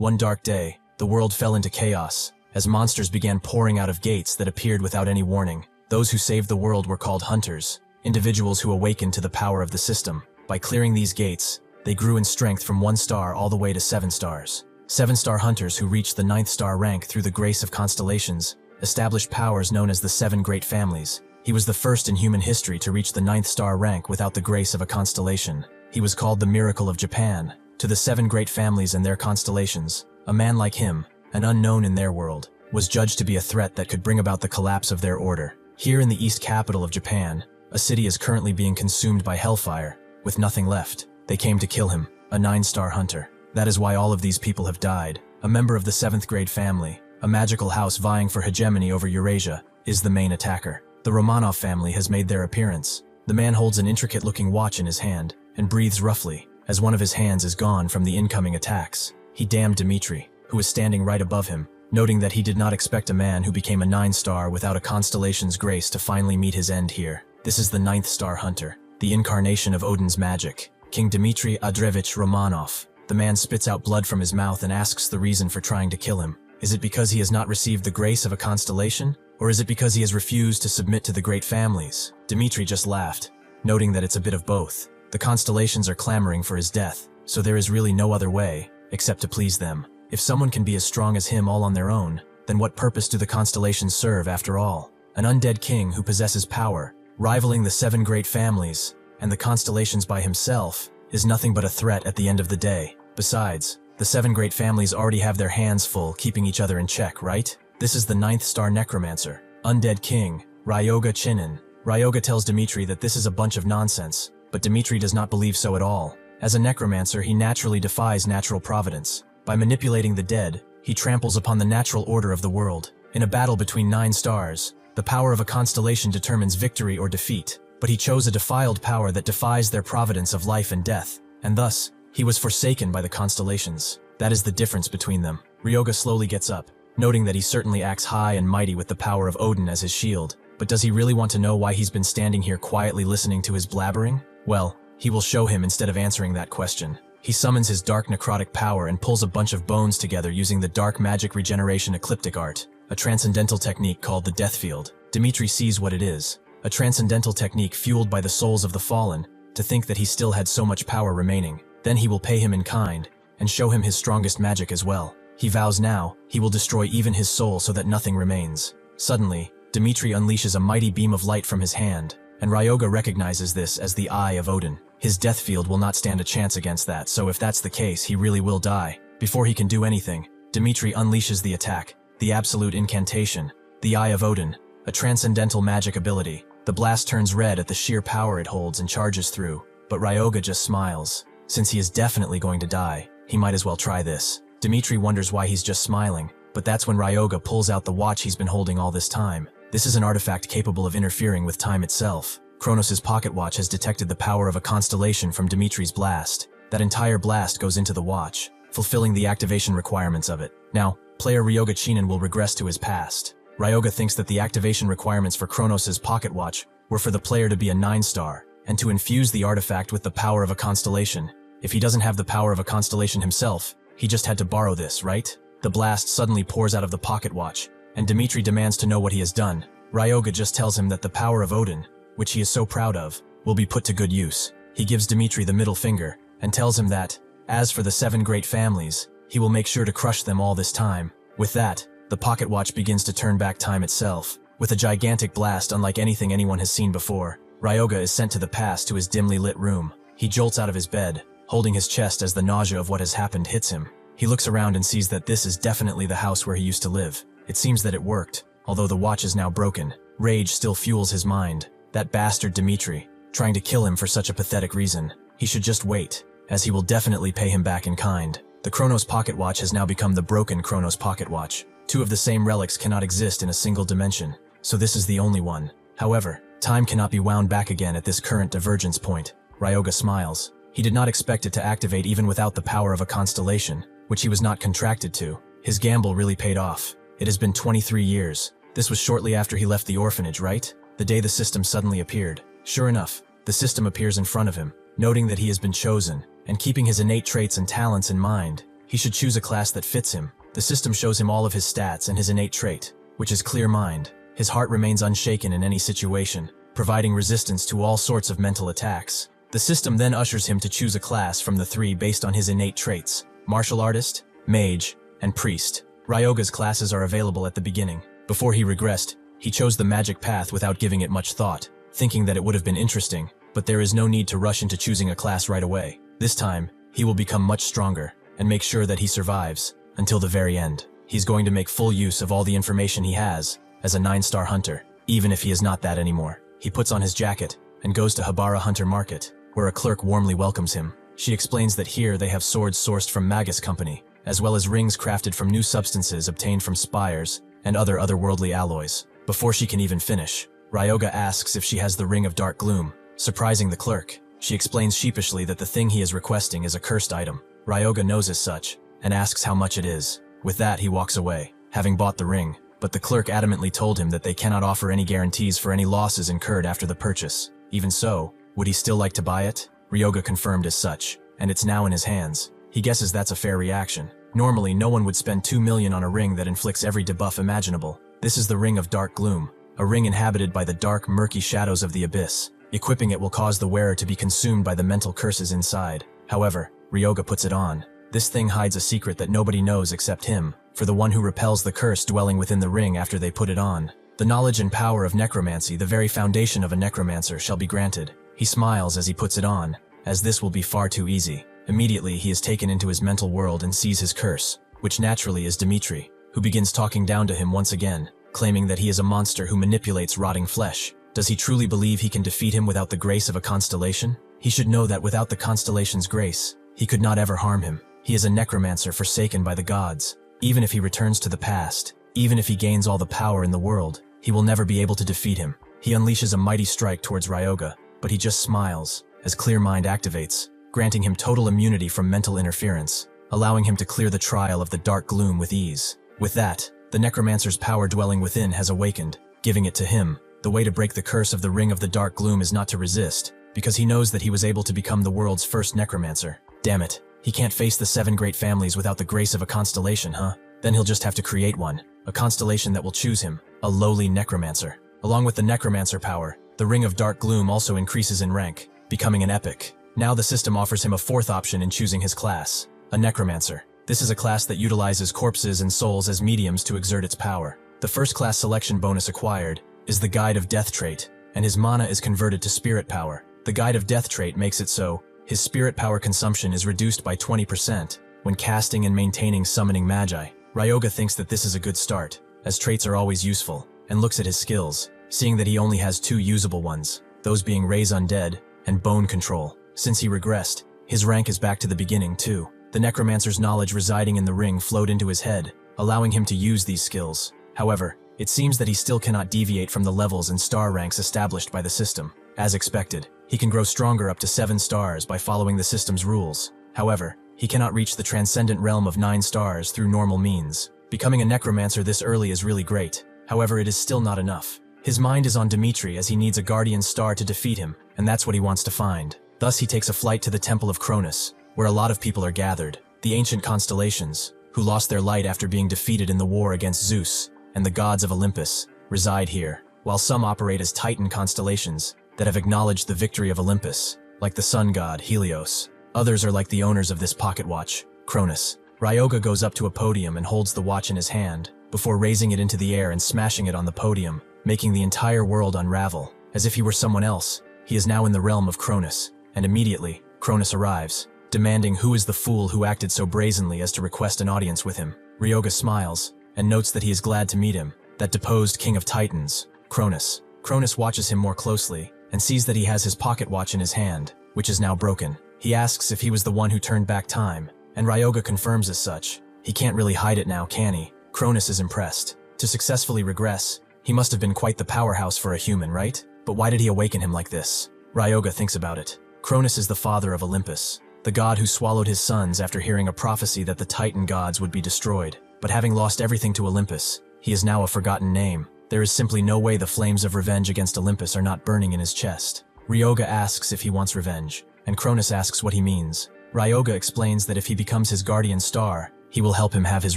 One dark day, the world fell into chaos, as monsters began pouring out of gates that appeared without any warning. Those who saved the world were called hunters, individuals who awakened to the power of the system. By clearing these gates, they grew in strength from 1 star all the way to 7 stars. 7-star hunters who reached the 9th star rank through the grace of constellations established powers known as the 7 great families. He was the first in human history to reach the 9th star rank without the grace of a constellation. He was called the Miracle of Japan. To the 7 great families and their constellations, a man like him, an unknown in their world, was judged to be a threat that could bring about the collapse of their order. Here in the east capital of Japan, a city is currently being consumed by hellfire, with nothing left. They came to kill him, a 9-star hunter. That is why all of these people have died. A member of the 7th grade family, a magical house vying for hegemony over Eurasia, is the main attacker. The Romanov family has made their appearance. The man holds an intricate-looking watch in his hand, and breathes roughly, as one of his hands is gone from the incoming attacks. He damned Dimitry, who was standing right above him, noting that he did not expect a man who became a 9-star without a constellation's grace to finally meet his end here. This is the 9th star hunter, the incarnation of Odin's magic, King Dimitry Andreevich Romanov. The man spits out blood from his mouth and asks the reason for trying to kill him. Is it because he has not received the grace of a constellation? Or is it because he has refused to submit to the great families? Dimitry just laughed, noting that it's a bit of both. The constellations are clamoring for his death, so there is really no other way, except to please them. If someone can be as strong as him all on their own, then what purpose do the constellations serve after all? An undead king who possesses power, rivaling the 7 great families, and the constellations by himself, is nothing but a threat at the end of the day. Besides, the 7 great families already have their hands full keeping each other in check, right? This is the 9th star necromancer, undead king, Ryoga Chinin. Ryoga tells Dimitry that this is a bunch of nonsense, but Dimitry does not believe so at all. As a necromancer, he naturally defies natural providence. By manipulating the dead, he tramples upon the natural order of the world. In a battle between 9 stars, the power of a constellation determines victory or defeat, but he chose a defiled power that defies their providence of life and death, and thus, he was forsaken by the constellations. That is the difference between them. Ryoga slowly gets up, noting that he certainly acts high and mighty with the power of Odin as his shield, but does he really want to know why he's been standing here quietly listening to his blabbering? Well, he will show him instead of answering that question. He summons his dark necrotic power and pulls a bunch of bones together using the dark magic regeneration ecliptic art, a transcendental technique called the Death Field. Dimitry sees what it is, a transcendental technique fueled by the souls of the fallen, to think that he still had so much power remaining. Then he will pay him in kind, and show him his strongest magic as well. He vows now, he will destroy even his soul so that nothing remains. Suddenly, Dimitry unleashes a mighty beam of light from his hand, and Ryoga recognizes this as the Eye of Odin. His death field will not stand a chance against that, so if that's the case, he really will die. Before he can do anything, Dimitry unleashes the attack, the absolute incantation, the Eye of Odin, a transcendental magic ability. The blast turns red at the sheer power it holds and charges through, but Ryoga just smiles. Since he is definitely going to die, he might as well try this. Dimitry wonders why he's just smiling, but that's when Ryoga pulls out the watch he's been holding all this time. This is an artifact capable of interfering with time itself. Chronos' pocket watch has detected the power of a constellation from Dimitri's blast. That entire blast goes into the watch, fulfilling the activation requirements of it. Now, player Ryoga Chinin will regress to his past. Ryoga thinks that the activation requirements for Chronos' pocket watch were for the player to be a 9-star, and to infuse the artifact with the power of a constellation. If he doesn't have the power of a constellation himself, he just had to borrow this, right? The blast suddenly pours out of the pocket watch, and Dimitry demands to know what he has done. Ryoga just tells him that the power of Odin, which he is so proud of, will be put to good use. He gives Dimitry the middle finger, and tells him that, as for the 7 great families, he will make sure to crush them all this time. With that, the pocket watch begins to turn back time itself. With a gigantic blast unlike anything anyone has seen before, Ryoga is sent to the past to his dimly lit room. He jolts out of his bed, holding his chest as the nausea of what has happened hits him. He looks around and sees that this is definitely the house where he used to live. It seems that it worked, although the watch is now broken. Rage still fuels his mind. That bastard Dimitry, trying to kill him for such a pathetic reason. He should just wait, as he will definitely pay him back in kind. The Chronos pocket watch has now become the broken Chronos pocket watch. 2 of the same relics cannot exist in a single dimension, so this is the only one. However, time cannot be wound back again at this current divergence point. Ryoga smiles. He did not expect it to activate even without the power of a constellation, which he was not contracted to. His gamble really paid off. It has been 23 years. This was shortly after he left the orphanage, right? The day the system suddenly appeared. Sure enough, the system appears in front of him, noting that he has been chosen, and keeping his innate traits and talents in mind, He should choose a class that fits him. The system shows him all of his stats and his innate trait, which is clear mind. His heart remains unshaken in any situation, providing resistance to all sorts of mental attacks. The system then ushers him to choose a class from the three based on his innate traits: martial artist, mage, and priest. Ryoga's classes are available at the beginning. Before he regressed, he chose the magic path without giving it much thought, thinking that it would have been interesting, but there is no need to rush into choosing a class right away. This time, he will become much stronger and make sure that he survives until the very end. He's going to make full use of all the information he has as a 9-star hunter, even if he is not that anymore. He puts on his jacket and goes to Habara Hunter Market, where a clerk warmly welcomes him. She explains that here they have swords sourced from Magus Company, as well as rings crafted from new substances obtained from spires and other otherworldly alloys. Before she can even finish, Ryoga asks if she has the Ring of Dark Gloom. Surprising the clerk, she explains sheepishly that the thing he is requesting is a cursed item. Ryoga knows as such, and asks how much it is. With that, he walks away, having bought the ring, but the clerk adamantly told him that they cannot offer any guarantees for any losses incurred after the purchase. Even so, would he still like to buy it? Ryoga confirmed as such, and it's now in his hands. He guesses that's a fair reaction. Normally, no one would spend 2 million on a ring that inflicts every debuff imaginable. This is the Ring of Dark Gloom, a ring inhabited by the dark, murky shadows of the abyss. Equipping it will cause the wearer to be consumed by the mental curses inside. However, Ryoga puts it on. This thing hides a secret that nobody knows except him, for the one who repels the curse dwelling within the ring after they put it on. The knowledge and power of necromancy, the very foundation of a necromancer, shall be granted. He smiles as he puts it on, as this will be far too easy. Immediately, he is taken into his mental world and sees his curse, which naturally is Dimitry, who begins talking down to him once again, claiming that he is a monster who manipulates rotting flesh. Does he truly believe he can defeat him without the grace of a constellation? He should know that without the constellation's grace, he could not ever harm him. He is a necromancer forsaken by the gods. Even if he returns to the past, even if he gains all the power in the world, he will never be able to defeat him. He unleashes a mighty strike towards Ryoga, but he just smiles as Clear Mind activates, granting him total immunity from mental interference, allowing him to clear the trial of the dark gloom with ease. With that, the necromancer's power dwelling within has awakened, giving it to him. The way to break the curse of the Ring of the Dark Gloom is not to resist, because he knows that he was able to become the world's first necromancer. Damn it, he can't face the 7 great families without the grace of a constellation, huh? Then he'll just have to create one, a constellation that will choose him, a lowly necromancer. Along with the necromancer power, the Ring of Dark Gloom also increases in rank, becoming an epic. Now the system offers him a 4th option in choosing his class, a necromancer. This is a class that utilizes corpses and souls as mediums to exert its power. The first class selection bonus acquired is the Guide of Death trait, and his mana is converted to spirit power. The Guide of Death trait makes it so his spirit power consumption is reduced by 20% when casting and maintaining summoning magi. Ryoga thinks that this is a good start, as traits are always useful, and looks at his skills, seeing that he only has 2 usable ones, those being Raise Undead and Bone Control. Since he regressed, his rank is back to the beginning too. The necromancer's knowledge residing in the ring flowed into his head, allowing him to use these skills. However, it seems that he still cannot deviate from the levels and star ranks established by the system. As expected, he can grow stronger up to 7 stars by following the system's rules. However, he cannot reach the transcendent realm of 9 stars through normal means. Becoming a necromancer this early is really great. However, it is still not enough. His mind is on Dimitry as he needs a guardian star to defeat him, and that's what he wants to find. Thus, he takes a flight to the Temple of Chronos, where a lot of people are gathered. The ancient constellations, who lost their light after being defeated in the war against Zeus, and the gods of Olympus, reside here, while some operate as Titan constellations that have acknowledged the victory of Olympus, like the sun god Helios. Others are like the owners of this pocket watch, Chronos. Ryoga goes up to a podium and holds the watch in his hand, before raising it into the air and smashing it on the podium, making the entire world unravel. As if he were someone else, he is now in the realm of Chronos, and immediately, Chronos arrives, demanding who is the fool who acted so brazenly as to request an audience with him. Ryoga smiles, and notes that he is glad to meet him, that deposed king of Titans, Chronos. Chronos watches him more closely, and sees that he has his pocket watch in his hand, which is now broken. He asks if he was the one who turned back time, and Ryoga confirms as such. He can't really hide it now, can he? Chronos is impressed. To successfully regress, he must have been quite the powerhouse for a human, right? But why did he awaken him like this? Ryoga thinks about it. Chronos is the father of Olympus, the god who swallowed his sons after hearing a prophecy that the Titan gods would be destroyed. But having lost everything to Olympus, he is now a forgotten name. There is simply no way the flames of revenge against Olympus are not burning in his chest. Ryoga asks if he wants revenge, and Chronos asks what he means. Ryoga explains that if he becomes his guardian star, he will help him have his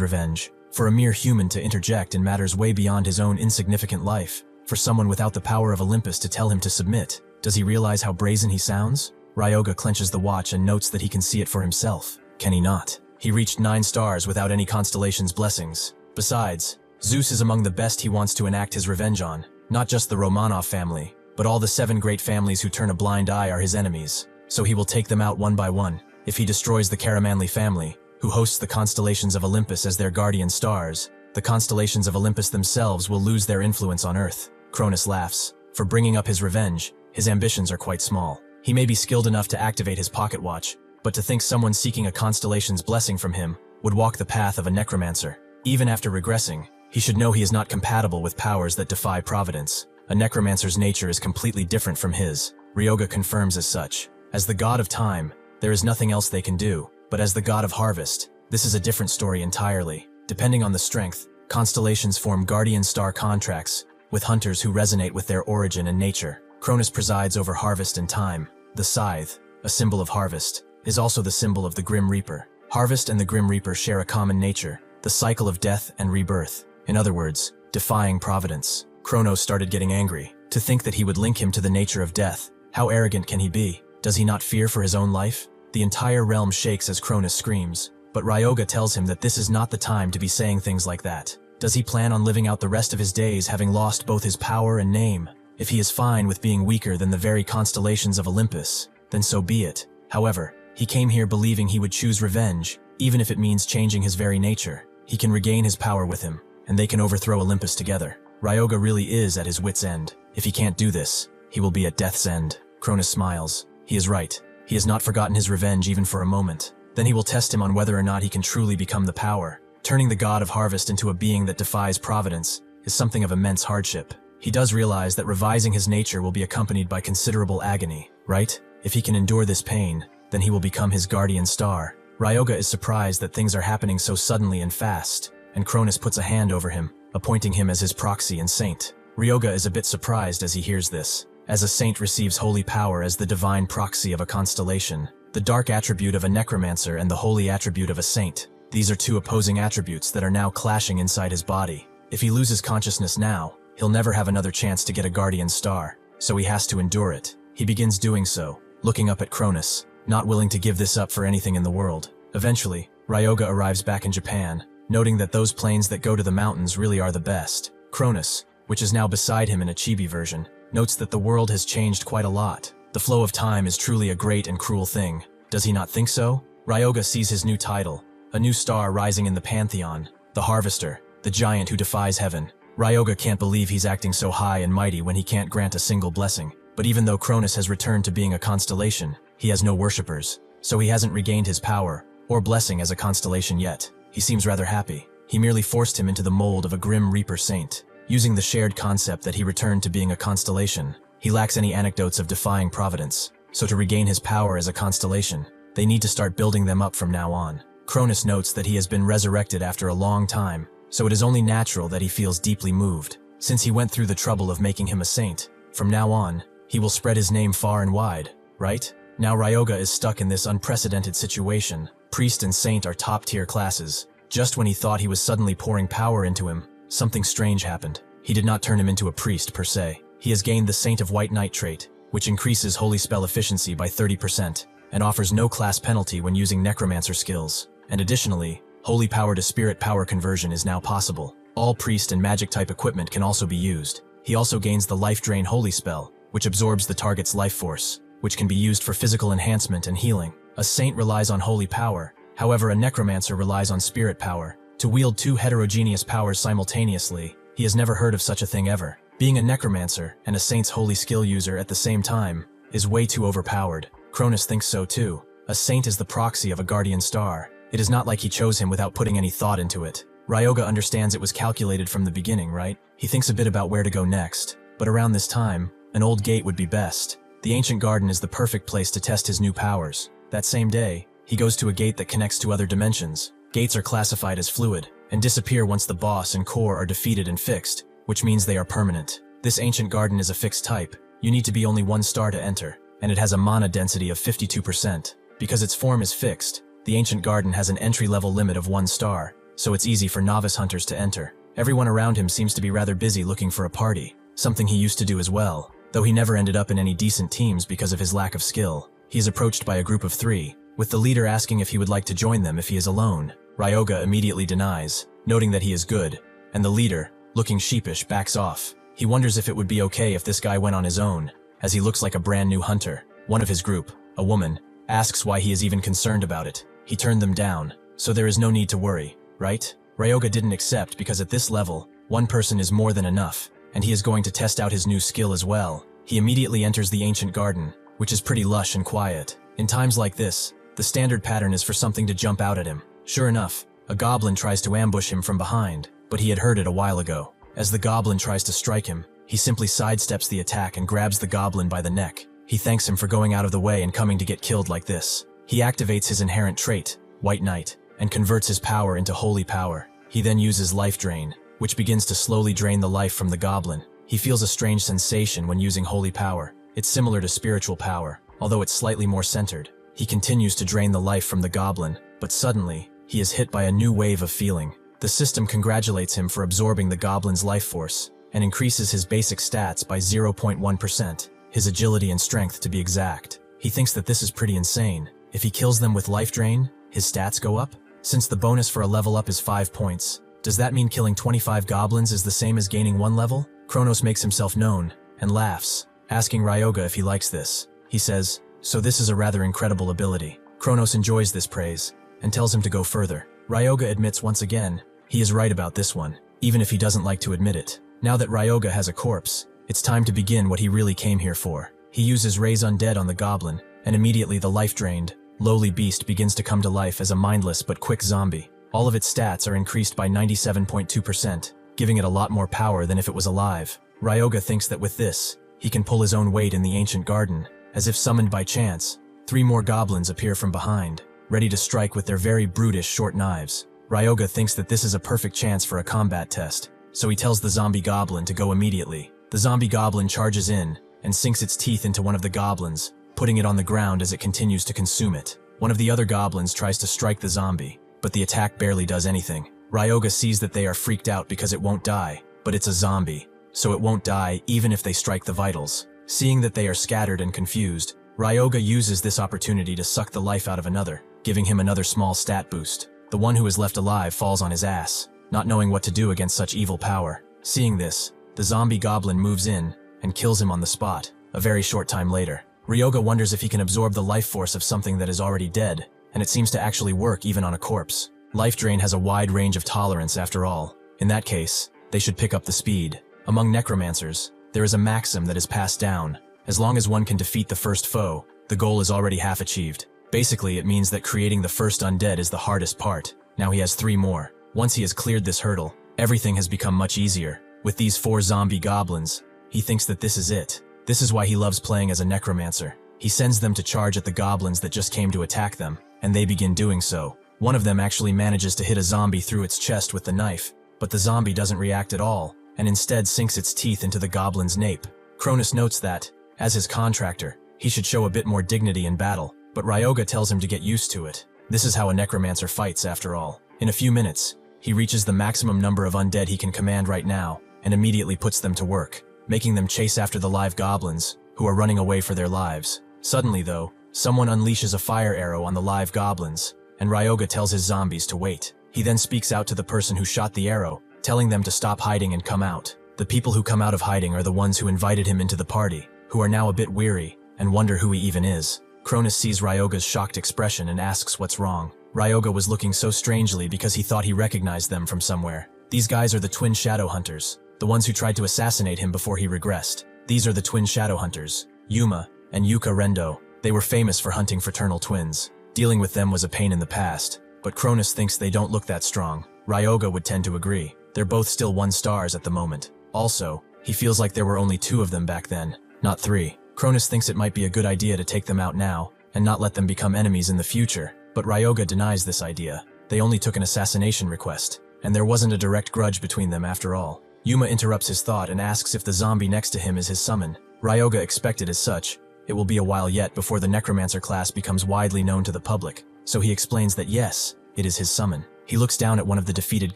revenge. For a mere human to interject in matters way beyond his own insignificant life, for someone without the power of Olympus to tell him to submit, does he realize how brazen he sounds? Ryoga clenches the watch and notes that he can see it for himself. Can he not? He reached 9 stars without any constellation's blessings. Besides, Zeus is among the best he wants to enact his revenge on. Not just the Romanov family, but all the 7 great families who turn a blind eye are his enemies. So he will take them out one by one. If he destroys the Karamanli family, who hosts the constellations of Olympus as their guardian stars, the constellations of Olympus themselves will lose their influence on Earth. Chronos laughs. For bringing up his revenge, his ambitions are quite small. He may be skilled enough to activate his pocket watch, but to think someone seeking a constellation's blessing from him would walk the path of a necromancer. Even after regressing, he should know he is not compatible with powers that defy providence. A necromancer's nature is completely different from his. Ryoga confirms as such. As the god of time, there is nothing else they can do, but as the god of harvest, this is a different story entirely. Depending on the strength, constellations form guardian star contracts with hunters who resonate with their origin and nature. Cronus presides over harvest and time. The scythe, a symbol of harvest, is also the symbol of the Grim Reaper. Harvest and the Grim Reaper share a common nature, the cycle of death and rebirth. In other words, defying providence. Chronos started getting angry. To think that he would link him to the nature of death. How arrogant can he be? Does he not fear for his own life? The entire realm shakes as Cronus screams. But Ryoga tells him that this is not the time to be saying things like that. Does he plan on living out the rest of his days having lost both his power and name? If he is fine with being weaker than the very constellations of Olympus, then so be it. However, he came here believing he would choose revenge, even if it means changing his very nature. He can regain his power with him, and they can overthrow Olympus together. Ryoga really is at his wit's end. If he can't do this, he will be at death's end. Cronus smiles. He is right. He has not forgotten his revenge even for a moment. Then he will test him on whether or not he can truly become the power. Turning the god of harvest into a being that defies providence is something of immense hardship. He does realize that revising his nature will be accompanied by considerable agony, right? If he can endure this pain, then he will become his guardian star. Ryoga is surprised that things are happening so suddenly and fast, and Cronus puts a hand over him, appointing him as his proxy and saint. Ryoga is a bit surprised as he hears this, as a saint receives holy power as the divine proxy of a constellation, the dark attribute of a necromancer and the holy attribute of a saint. These are 2 opposing attributes that are now clashing inside his body. If he loses consciousness now, he'll never have another chance to get a guardian star, so he has to endure it. He begins doing so, looking up at Cronus, not willing to give this up for anything in the world. Eventually, Ryoga arrives back in Japan, noting that those planes that go to the mountains really are the best. Cronus, which is now beside him in a chibi version, notes that the world has changed quite a lot. The flow of time is truly a great and cruel thing. Does he not think so? Ryoga sees his new title, a new star rising in the pantheon, the Harvester, the giant who defies heaven. Ryoga can't believe he's acting so high and mighty when he can't grant a single blessing. But even though Cronus has returned to being a constellation, he has no worshippers, so he hasn't regained his power or blessing as a constellation yet. He seems rather happy. He merely forced him into the mold of a Grim Reaper saint, using the shared concept that he returned to being a constellation. He lacks any anecdotes of defying providence, so to regain his power as a constellation, they need to start building them up from now on. Cronus notes that he has been resurrected after a long time, so it is only natural that he feels deeply moved. Since he went through the trouble of making him a saint, from now on, he will spread his name far and wide, right? Now Ryoga is stuck in this unprecedented situation. Priest and saint are top-tier classes. Just when he thought he was suddenly pouring power into him, something strange happened. He did not turn him into a priest per se. He has gained the Saint of White Knight trait, which increases holy spell efficiency by 30% and offers no class penalty when using necromancer skills. And additionally, holy power to spirit power conversion is now possible. All priest and magic type equipment can also be used. He also gains the Life Drain holy spell, which absorbs the target's life force, which can be used for physical enhancement and healing. A saint relies on holy power, however a necromancer relies on spirit power. To wield 2 heterogeneous powers simultaneously, he has never heard of such a thing ever. Being a necromancer and a saint's holy skill user at the same time is way too overpowered. Cronus thinks so too. A saint is the proxy of a guardian star. It is not like he chose him without putting any thought into it. Ryoga understands it was calculated from the beginning, right? He thinks a bit about where to go next, but around this time, an old gate would be best. The ancient garden is the perfect place to test his new powers. That same day, he goes to a gate that connects to other dimensions. Gates are classified as fluid and disappear once the boss and core are defeated and fixed, which means they are permanent. This ancient garden is a fixed type. You need to be only 1 star to enter, and it has a mana density of 52%. Because its form is fixed, the ancient garden has an entry-level limit of 1 star, so it's easy for novice hunters to enter. Everyone around him seems to be rather busy looking for a party, something he used to do as well, though he never ended up in any decent teams because of his lack of skill. He is approached by a group of 3, with the leader asking if he would like to join them if he is alone. Ryoga immediately denies, noting that he is good, and the leader, looking sheepish, backs off. He wonders if it would be okay if this guy went on his own, as he looks like a brand new hunter. One of his group, a woman, asks why he is even concerned about it. He turned them down, so there is no need to worry, right? Ryoga didn't accept because at this level, 1 person is more than enough, and he is going to test out his new skill as well. He immediately enters the ancient garden, which is pretty lush and quiet. In times like this, the standard pattern is for something to jump out at him. Sure enough, a goblin tries to ambush him from behind, but he had heard it a while ago. As the goblin tries to strike him, he simply sidesteps the attack and grabs the goblin by the neck. He thanks him for going out of the way and coming to get killed like this. He activates his inherent trait, White Knight, and converts his power into holy power. He then uses Life Drain, which begins to slowly drain the life from the goblin. He feels a strange sensation when using holy power. It's similar to spiritual power, although it's slightly more centered. He continues to drain the life from the goblin, but suddenly, he is hit by a new wave of feeling. The system congratulates him for absorbing the goblin's life force, and increases his basic stats by 0.1%, his agility and strength to be exact. He thinks that this is pretty insane. If he kills them with Life Drain, his stats go up? Since the bonus for a level up is 5 points, does that mean killing 25 goblins is the same as gaining 1 level? Chronos makes himself known, and laughs, asking Ryoga if he likes this. He says, "So this is a rather incredible ability." Chronos enjoys this praise, and tells him to go further. Ryoga admits once again, he is right about this one, even if he doesn't like to admit it. Now that Ryoga has a corpse, it's time to begin what he really came here for. He uses Raise Undead on the goblin, and immediately the life-drained, lowly beast begins to come to life as a mindless but quick zombie. All of its stats are increased by 97.2%, giving it a lot more power than if it was alive. Ryoga thinks that with this, he can pull his own weight in the ancient garden. As if summoned by chance, 3 more goblins appear from behind, ready to strike with their very brutish short knives. Ryoga thinks that this is a perfect chance for a combat test, so he tells the zombie goblin to go immediately. The zombie goblin charges in, and sinks its teeth into one of the goblins, putting it on the ground as it continues to consume it. One of the other goblins tries to strike the zombie, but the attack barely does anything. Ryoga sees that they are freaked out because it won't die, but it's a zombie, so it won't die even if they strike the vitals. Seeing that they are scattered and confused, Ryoga uses this opportunity to suck the life out of another, giving him another small stat boost. The one who is left alive falls on his ass, not knowing what to do against such evil power. Seeing this, the zombie goblin moves in and kills him on the spot. A very short time later, Ryoga wonders if he can absorb the life force of something that is already dead, and it seems to actually work even on a corpse. Life Drain has a wide range of tolerance after all. In that case, they should pick up the speed. Among necromancers, there is a maxim that is passed down. As long as one can defeat the first foe, the goal is already half achieved. Basically, it means that creating the first undead is the hardest part. Now he has 3 more. Once he has cleared this hurdle, everything has become much easier. With these 4 zombie goblins, he thinks that this is it. This is why he loves playing as a necromancer. He sends them to charge at the goblins that just came to attack them, and they begin doing so. One of them actually manages to hit a zombie through its chest with the knife, but the zombie doesn't react at all, and instead sinks its teeth into the goblin's nape. Chronos notes that, as his contractor, he should show a bit more dignity in battle, but Ryoga tells him to get used to it. This is how a necromancer fights after all. In a few minutes, he reaches the maximum number of undead he can command right now, and immediately puts them to work, making them chase after the live goblins, who are running away for their lives. Suddenly though, someone unleashes a fire arrow on the live goblins, and Ryoga tells his zombies to wait. He then speaks out to the person who shot the arrow, telling them to stop hiding and come out. The people who come out of hiding are the ones who invited him into the party, who are now a bit weary, and wonder who he even is. Chronos sees Ryoga's shocked expression and asks what's wrong. Ryoga was looking so strangely because he thought he recognized them from somewhere. These guys are the twin shadow hunters, the ones who tried to assassinate him before he regressed. These are the twin shadow hunters, Yuma and Yuka Rendo. They were famous for hunting fraternal twins. Dealing with them was a pain in the past, but Chronos thinks they don't look that strong. Ryoga would tend to agree. They're both still 1 stars at the moment. Also, he feels like there were only 2 of them back then, not 3. Chronos thinks it might be a good idea to take them out now, and not let them become enemies in the future, but Ryoga denies this idea. They only took an assassination request, and there wasn't a direct grudge between them after all. Yuma interrupts his thought and asks if the zombie next to him is his summon. Ryoga expected as such. it will be a while yet before the Necromancer class becomes widely known to the public, so he explains that yes, it is his summon. He looks down at one of the defeated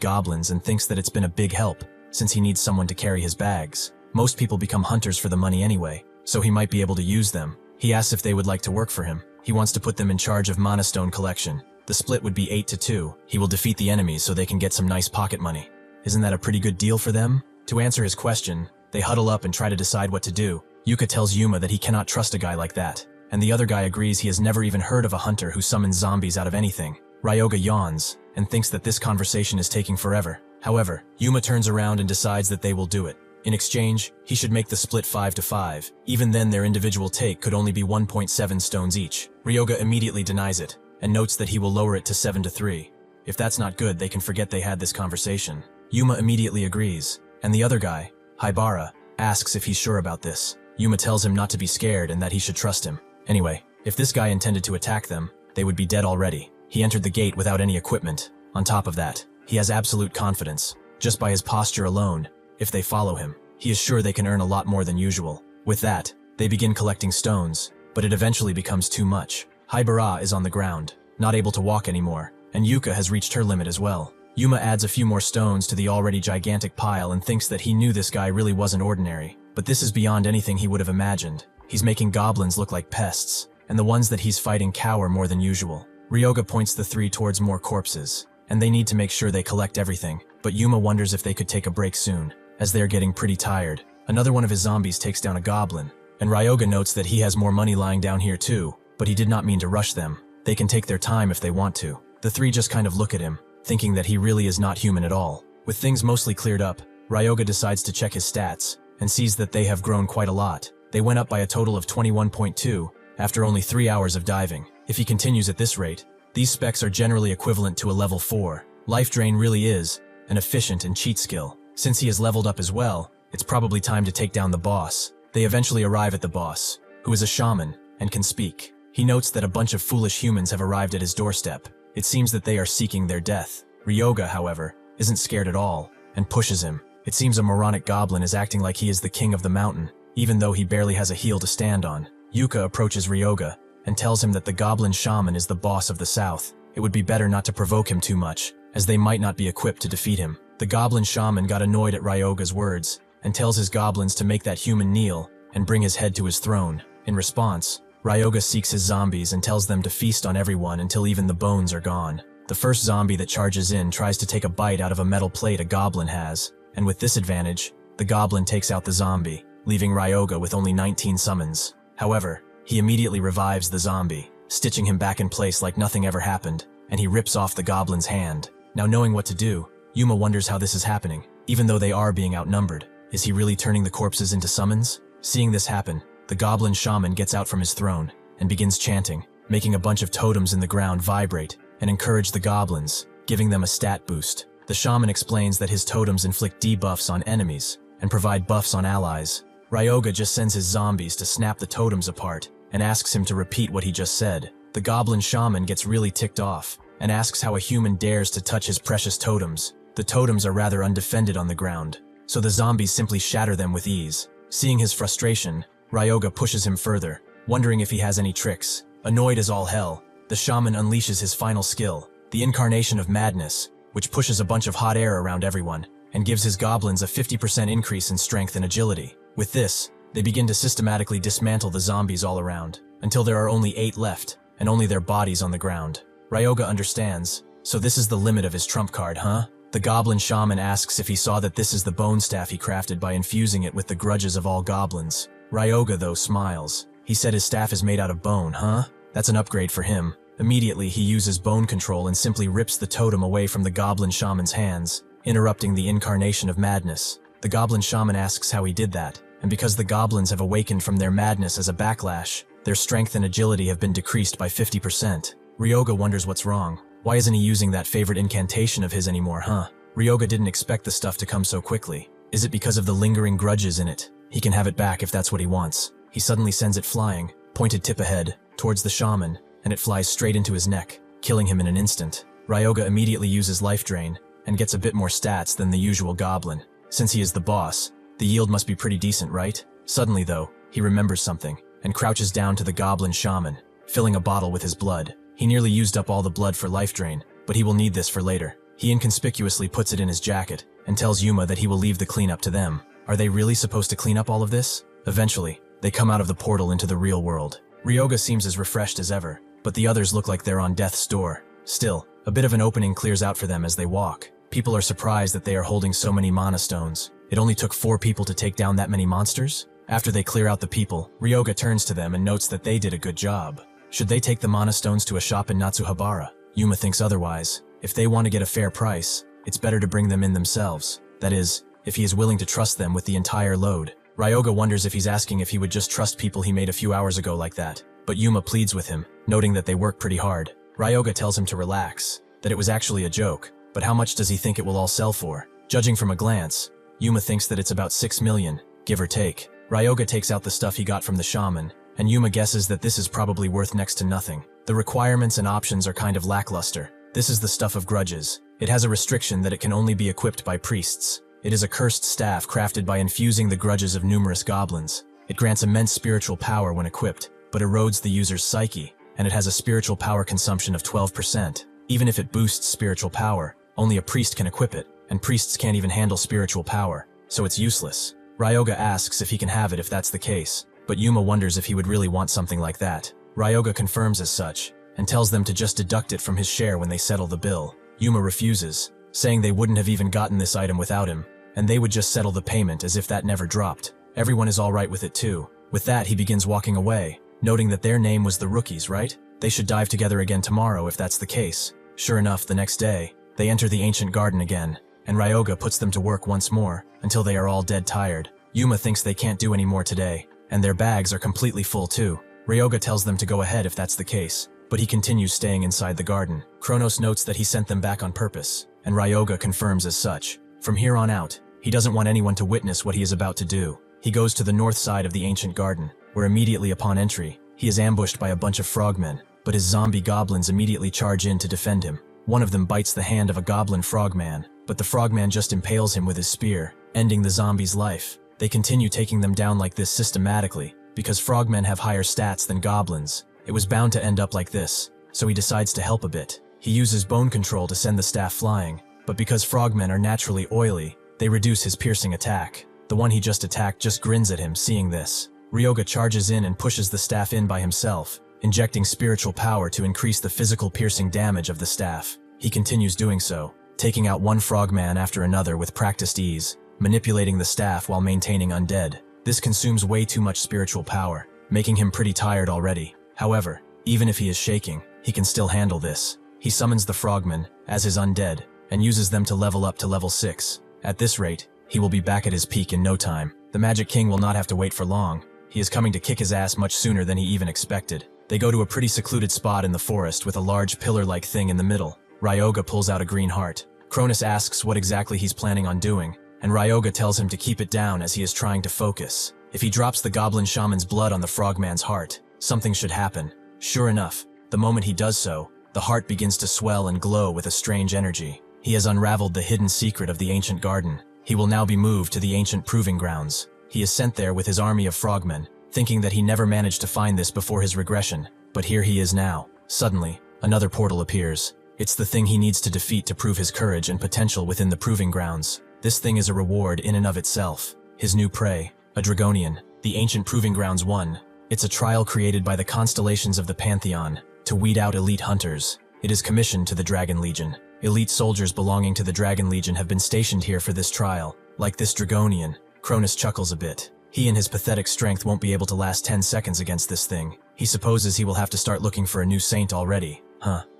goblins and thinks that it's been a big help, since he needs someone to carry his bags. Most people become hunters for the money anyway, so he might be able to use them. He asks if they would like to work for him. He wants to put them in charge of mana stone collection. The split would be 8-2. He will defeat the enemies so they can get some nice pocket money. Isn't that a pretty good deal for them? To answer his question, they huddle up and try to decide what to do. Yuka tells Yuma that he cannot trust a guy like that, and the other guy agrees he has never even heard of a hunter who summons zombies out of anything. Ryoga yawns and thinks that this conversation is taking forever. However, Yuma turns around and decides that they will do it. In exchange, he should make the split 5-5. Even then, their individual take could only be 1.7 stones each. Ryoga immediately denies it and notes that he will lower it to 7-3. If that's not good, they can forget they had this conversation. Yuma immediately agrees, and the other guy, Haibara, asks if he's sure about this. Yuma tells him not to be scared and that he should trust him. Anyway, if this guy intended to attack them, they would be dead already. He entered the gate without any equipment. On top of that, he has absolute confidence. Just by his posture alone, if they follow him, he is sure they can earn a lot more than usual. With that, they begin collecting stones, but it eventually becomes too much. Haibara is on the ground, not able to walk anymore, and Yuka has reached her limit as well. Yuma adds a few more stones to the already gigantic pile and thinks that he knew this guy really wasn't ordinary. But this is beyond anything he would have imagined. He's making goblins look like pests, and the ones that he's fighting cower more than usual. Ryoga points the three towards more corpses, and they need to make sure they collect everything, but Yuma wonders if they could take a break soon, as they are getting pretty tired. Another one of his zombies takes down a goblin, and Ryoga notes that he has more money lying down here too, but he did not mean to rush them. They can take their time if they want to. The three just kind of look at him, thinking that he really is not human at all. With things mostly cleared up, Ryoga decides to check his stats, and sees that they have grown quite a lot. They went up by a total of 21.2, after only 3 hours of diving. If he continues at this rate, these specs are generally equivalent to a level 4. Life Drain really is an efficient and cheat skill. Since he has leveled up as well, it's probably time to take down the boss. They eventually arrive at the boss, who is a shaman and can speak. He notes that a bunch of foolish humans have arrived at his doorstep. It seems that they are seeking their death. Ryoga, however, isn't scared at all and pushes him. It seems a moronic goblin is acting like he is the king of the mountain, even though he barely has a heel to stand on. Yuka approaches Ryoga and tells him that the goblin shaman is the boss of the south. It would be better not to provoke him too much, as they might not be equipped to defeat him. The goblin shaman got annoyed at Ryoga's words and tells his goblins to make that human kneel and bring his head to his throne. In response, Ryoga seeks his zombies and tells them to feast on everyone until even the bones are gone. The first zombie that charges in tries to take a bite out of a metal plate a goblin has, and with this advantage, the goblin takes out the zombie, leaving Ryoga with only 19 summons. However, he immediately revives the zombie, stitching him back in place like nothing ever happened, and he rips off the goblin's hand. Now knowing what to do, Yuma wonders how this is happening. Even though they are being outnumbered, is he really turning the corpses into summons? Seeing this happen, the goblin shaman gets out from his throne and begins chanting, making a bunch of totems in the ground vibrate and encourage the goblins, giving them a stat boost. The shaman explains that his totems inflict debuffs on enemies and provide buffs on allies. Ryoga just sends his zombies to snap the totems apart and asks him to repeat what he just said. The goblin shaman gets really ticked off and asks how a human dares to touch his precious totems. The totems are rather undefended on the ground, so the zombies simply shatter them with ease. Seeing his frustration, Ryoga pushes him further, wondering if he has any tricks. Annoyed as all hell, the shaman unleashes his final skill, the incarnation of madness, which pushes a bunch of hot air around everyone and gives his goblins a 50% increase in strength and agility. With this, they begin to systematically dismantle the zombies all around, until there are only 8 left, and only their bodies on the ground. Ryoga understands, so this is the limit of his trump card, huh? The goblin shaman asks if he saw that this is the bone staff he crafted by infusing it with the grudges of all goblins. Ryoga, though, smiles. He said his staff is made out of bone, huh? That's an upgrade for him. Immediately, he uses bone control and simply rips the totem away from the goblin shaman's hands, interrupting the incarnation of madness. The goblin shaman asks how he did that, and because the goblins have awakened from their madness as a backlash, their strength and agility have been decreased by 50%. Ryoga wonders what's wrong. Why isn't he using that favorite incantation of his anymore, huh? Ryoga didn't expect the stuff to come so quickly. Is it because of the lingering grudges in it? He can have it back if that's what he wants. He suddenly sends it flying, pointed tip ahead, towards the shaman, and it flies straight into his neck, killing him in an instant. Ryoga immediately uses Life Drain, and gets a bit more stats than the usual goblin. Since he is the boss, the yield must be pretty decent, right? Suddenly though, he remembers something, and crouches down to the goblin shaman, filling a bottle with his blood. He nearly used up all the blood for life drain, but he will need this for later. He inconspicuously puts it in his jacket and tells Yuma that he will leave the cleanup to them. Are they really supposed to clean up all of this? Eventually, they come out of the portal into the real world. Ryoga seems as refreshed as ever, but the others look like they're on death's door. Still, a bit of an opening clears out for them as they walk. People are surprised that they are holding so many mana stones. It only took 4 people to take down that many monsters? After they clear out the people, Ryoga turns to them and notes that they did a good job. Should they take the mana stones to a shop in Natsuhabara? Yuma thinks otherwise. If they want to get a fair price, it's better to bring them in themselves. That is, if he is willing to trust them with the entire load. Ryoga wonders if he's asking if he would just trust people he made a few hours ago like that. But Yuma pleads with him, noting that they work pretty hard. Ryoga tells him to relax, that it was actually a joke, but how much does he think it will all sell for? Judging from a glance, Yuma thinks that it's about 6 million, give or take. Ryoga takes out the stuff he got from the shaman, and Yuma guesses that this is probably worth next to nothing. The requirements and options are kind of lackluster. This is the stuff of grudges. It has a restriction that it can only be equipped by priests. It is a cursed staff crafted by infusing the grudges of numerous goblins. It grants immense spiritual power when equipped, but erodes the user's psyche, and it has a spiritual power consumption of 12%. Even if it boosts spiritual power, only a priest can equip it, and priests can't even handle spiritual power, so it's useless. Ryoga asks if he can have it if that's the case, but Yuma wonders if he would really want something like that. Ryoga confirms as such, and tells them to just deduct it from his share when they settle the bill. Yuma refuses, saying they wouldn't have even gotten this item without him, and they would just settle the payment as if that never dropped. Everyone is alright with it too. With that, he begins walking away, noting that their name was the Rookies, right? They should dive together again tomorrow if that's the case. Sure enough, the next day, they enter the ancient garden again, and Ryoga puts them to work once more, until they are all dead tired. Yuma thinks they can't do any more today, and their bags are completely full too. Ryoga tells them to go ahead if that's the case, but he continues staying inside the garden. Chronos notes that he sent them back on purpose, and Ryoga confirms as such. From here on out, he doesn't want anyone to witness what he is about to do. He goes to the north side of the ancient garden, where immediately upon entry, he is ambushed by a bunch of frogmen, but his zombie goblins immediately charge in to defend him. One of them bites the hand of a goblin frogman, but the frogman just impales him with his spear, ending the zombie's life. They continue taking them down like this systematically, because frogmen have higher stats than goblins. It was bound to end up like this, so he decides to help a bit. He uses bone control to send the staff flying, but because frogmen are naturally oily, they reduce his piercing attack. The one he just attacked just grins at him seeing this. Ryoga charges in and pushes the staff in by himself, injecting spiritual power to increase the physical piercing damage of the staff. He continues doing so, taking out one frogman after another with practiced ease, manipulating the staff while maintaining undead. This consumes way too much spiritual power, making him pretty tired already. However, even if he is shaking, he can still handle this. He summons the frogmen, as his undead, and uses them to level up to level 6. At this rate, he will be back at his peak in no time. The Magic King will not have to wait for long. He is coming to kick his ass much sooner than he even expected. They go to a pretty secluded spot in the forest with a large pillar-like thing in the middle. Ryoga pulls out a green heart. Chronos asks what exactly he's planning on doing, and Ryoga tells him to keep it down as he is trying to focus. If he drops the goblin shaman's blood on the frogman's heart, something should happen. Sure enough, the moment he does so, the heart begins to swell and glow with a strange energy. He has unraveled the hidden secret of the ancient garden. He will now be moved to the ancient proving grounds. He is sent there with his army of frogmen, thinking that he never managed to find this before his regression, but here he is now. Suddenly, another portal appears. It's the thing he needs to defeat to prove his courage and potential within the proving grounds. This thing is a reward in and of itself. His new prey, a Dragonian, the ancient proving grounds 1. It's a trial created by the constellations of the Pantheon to weed out elite hunters. It is commissioned to the Dragon Legion. Elite soldiers belonging to the Dragon Legion have been stationed here for this trial. Like this Dragonian, Chronos chuckles a bit. He and his pathetic strength won't be able to last 10 seconds against this thing. He supposes he will have to start looking for a new saint already.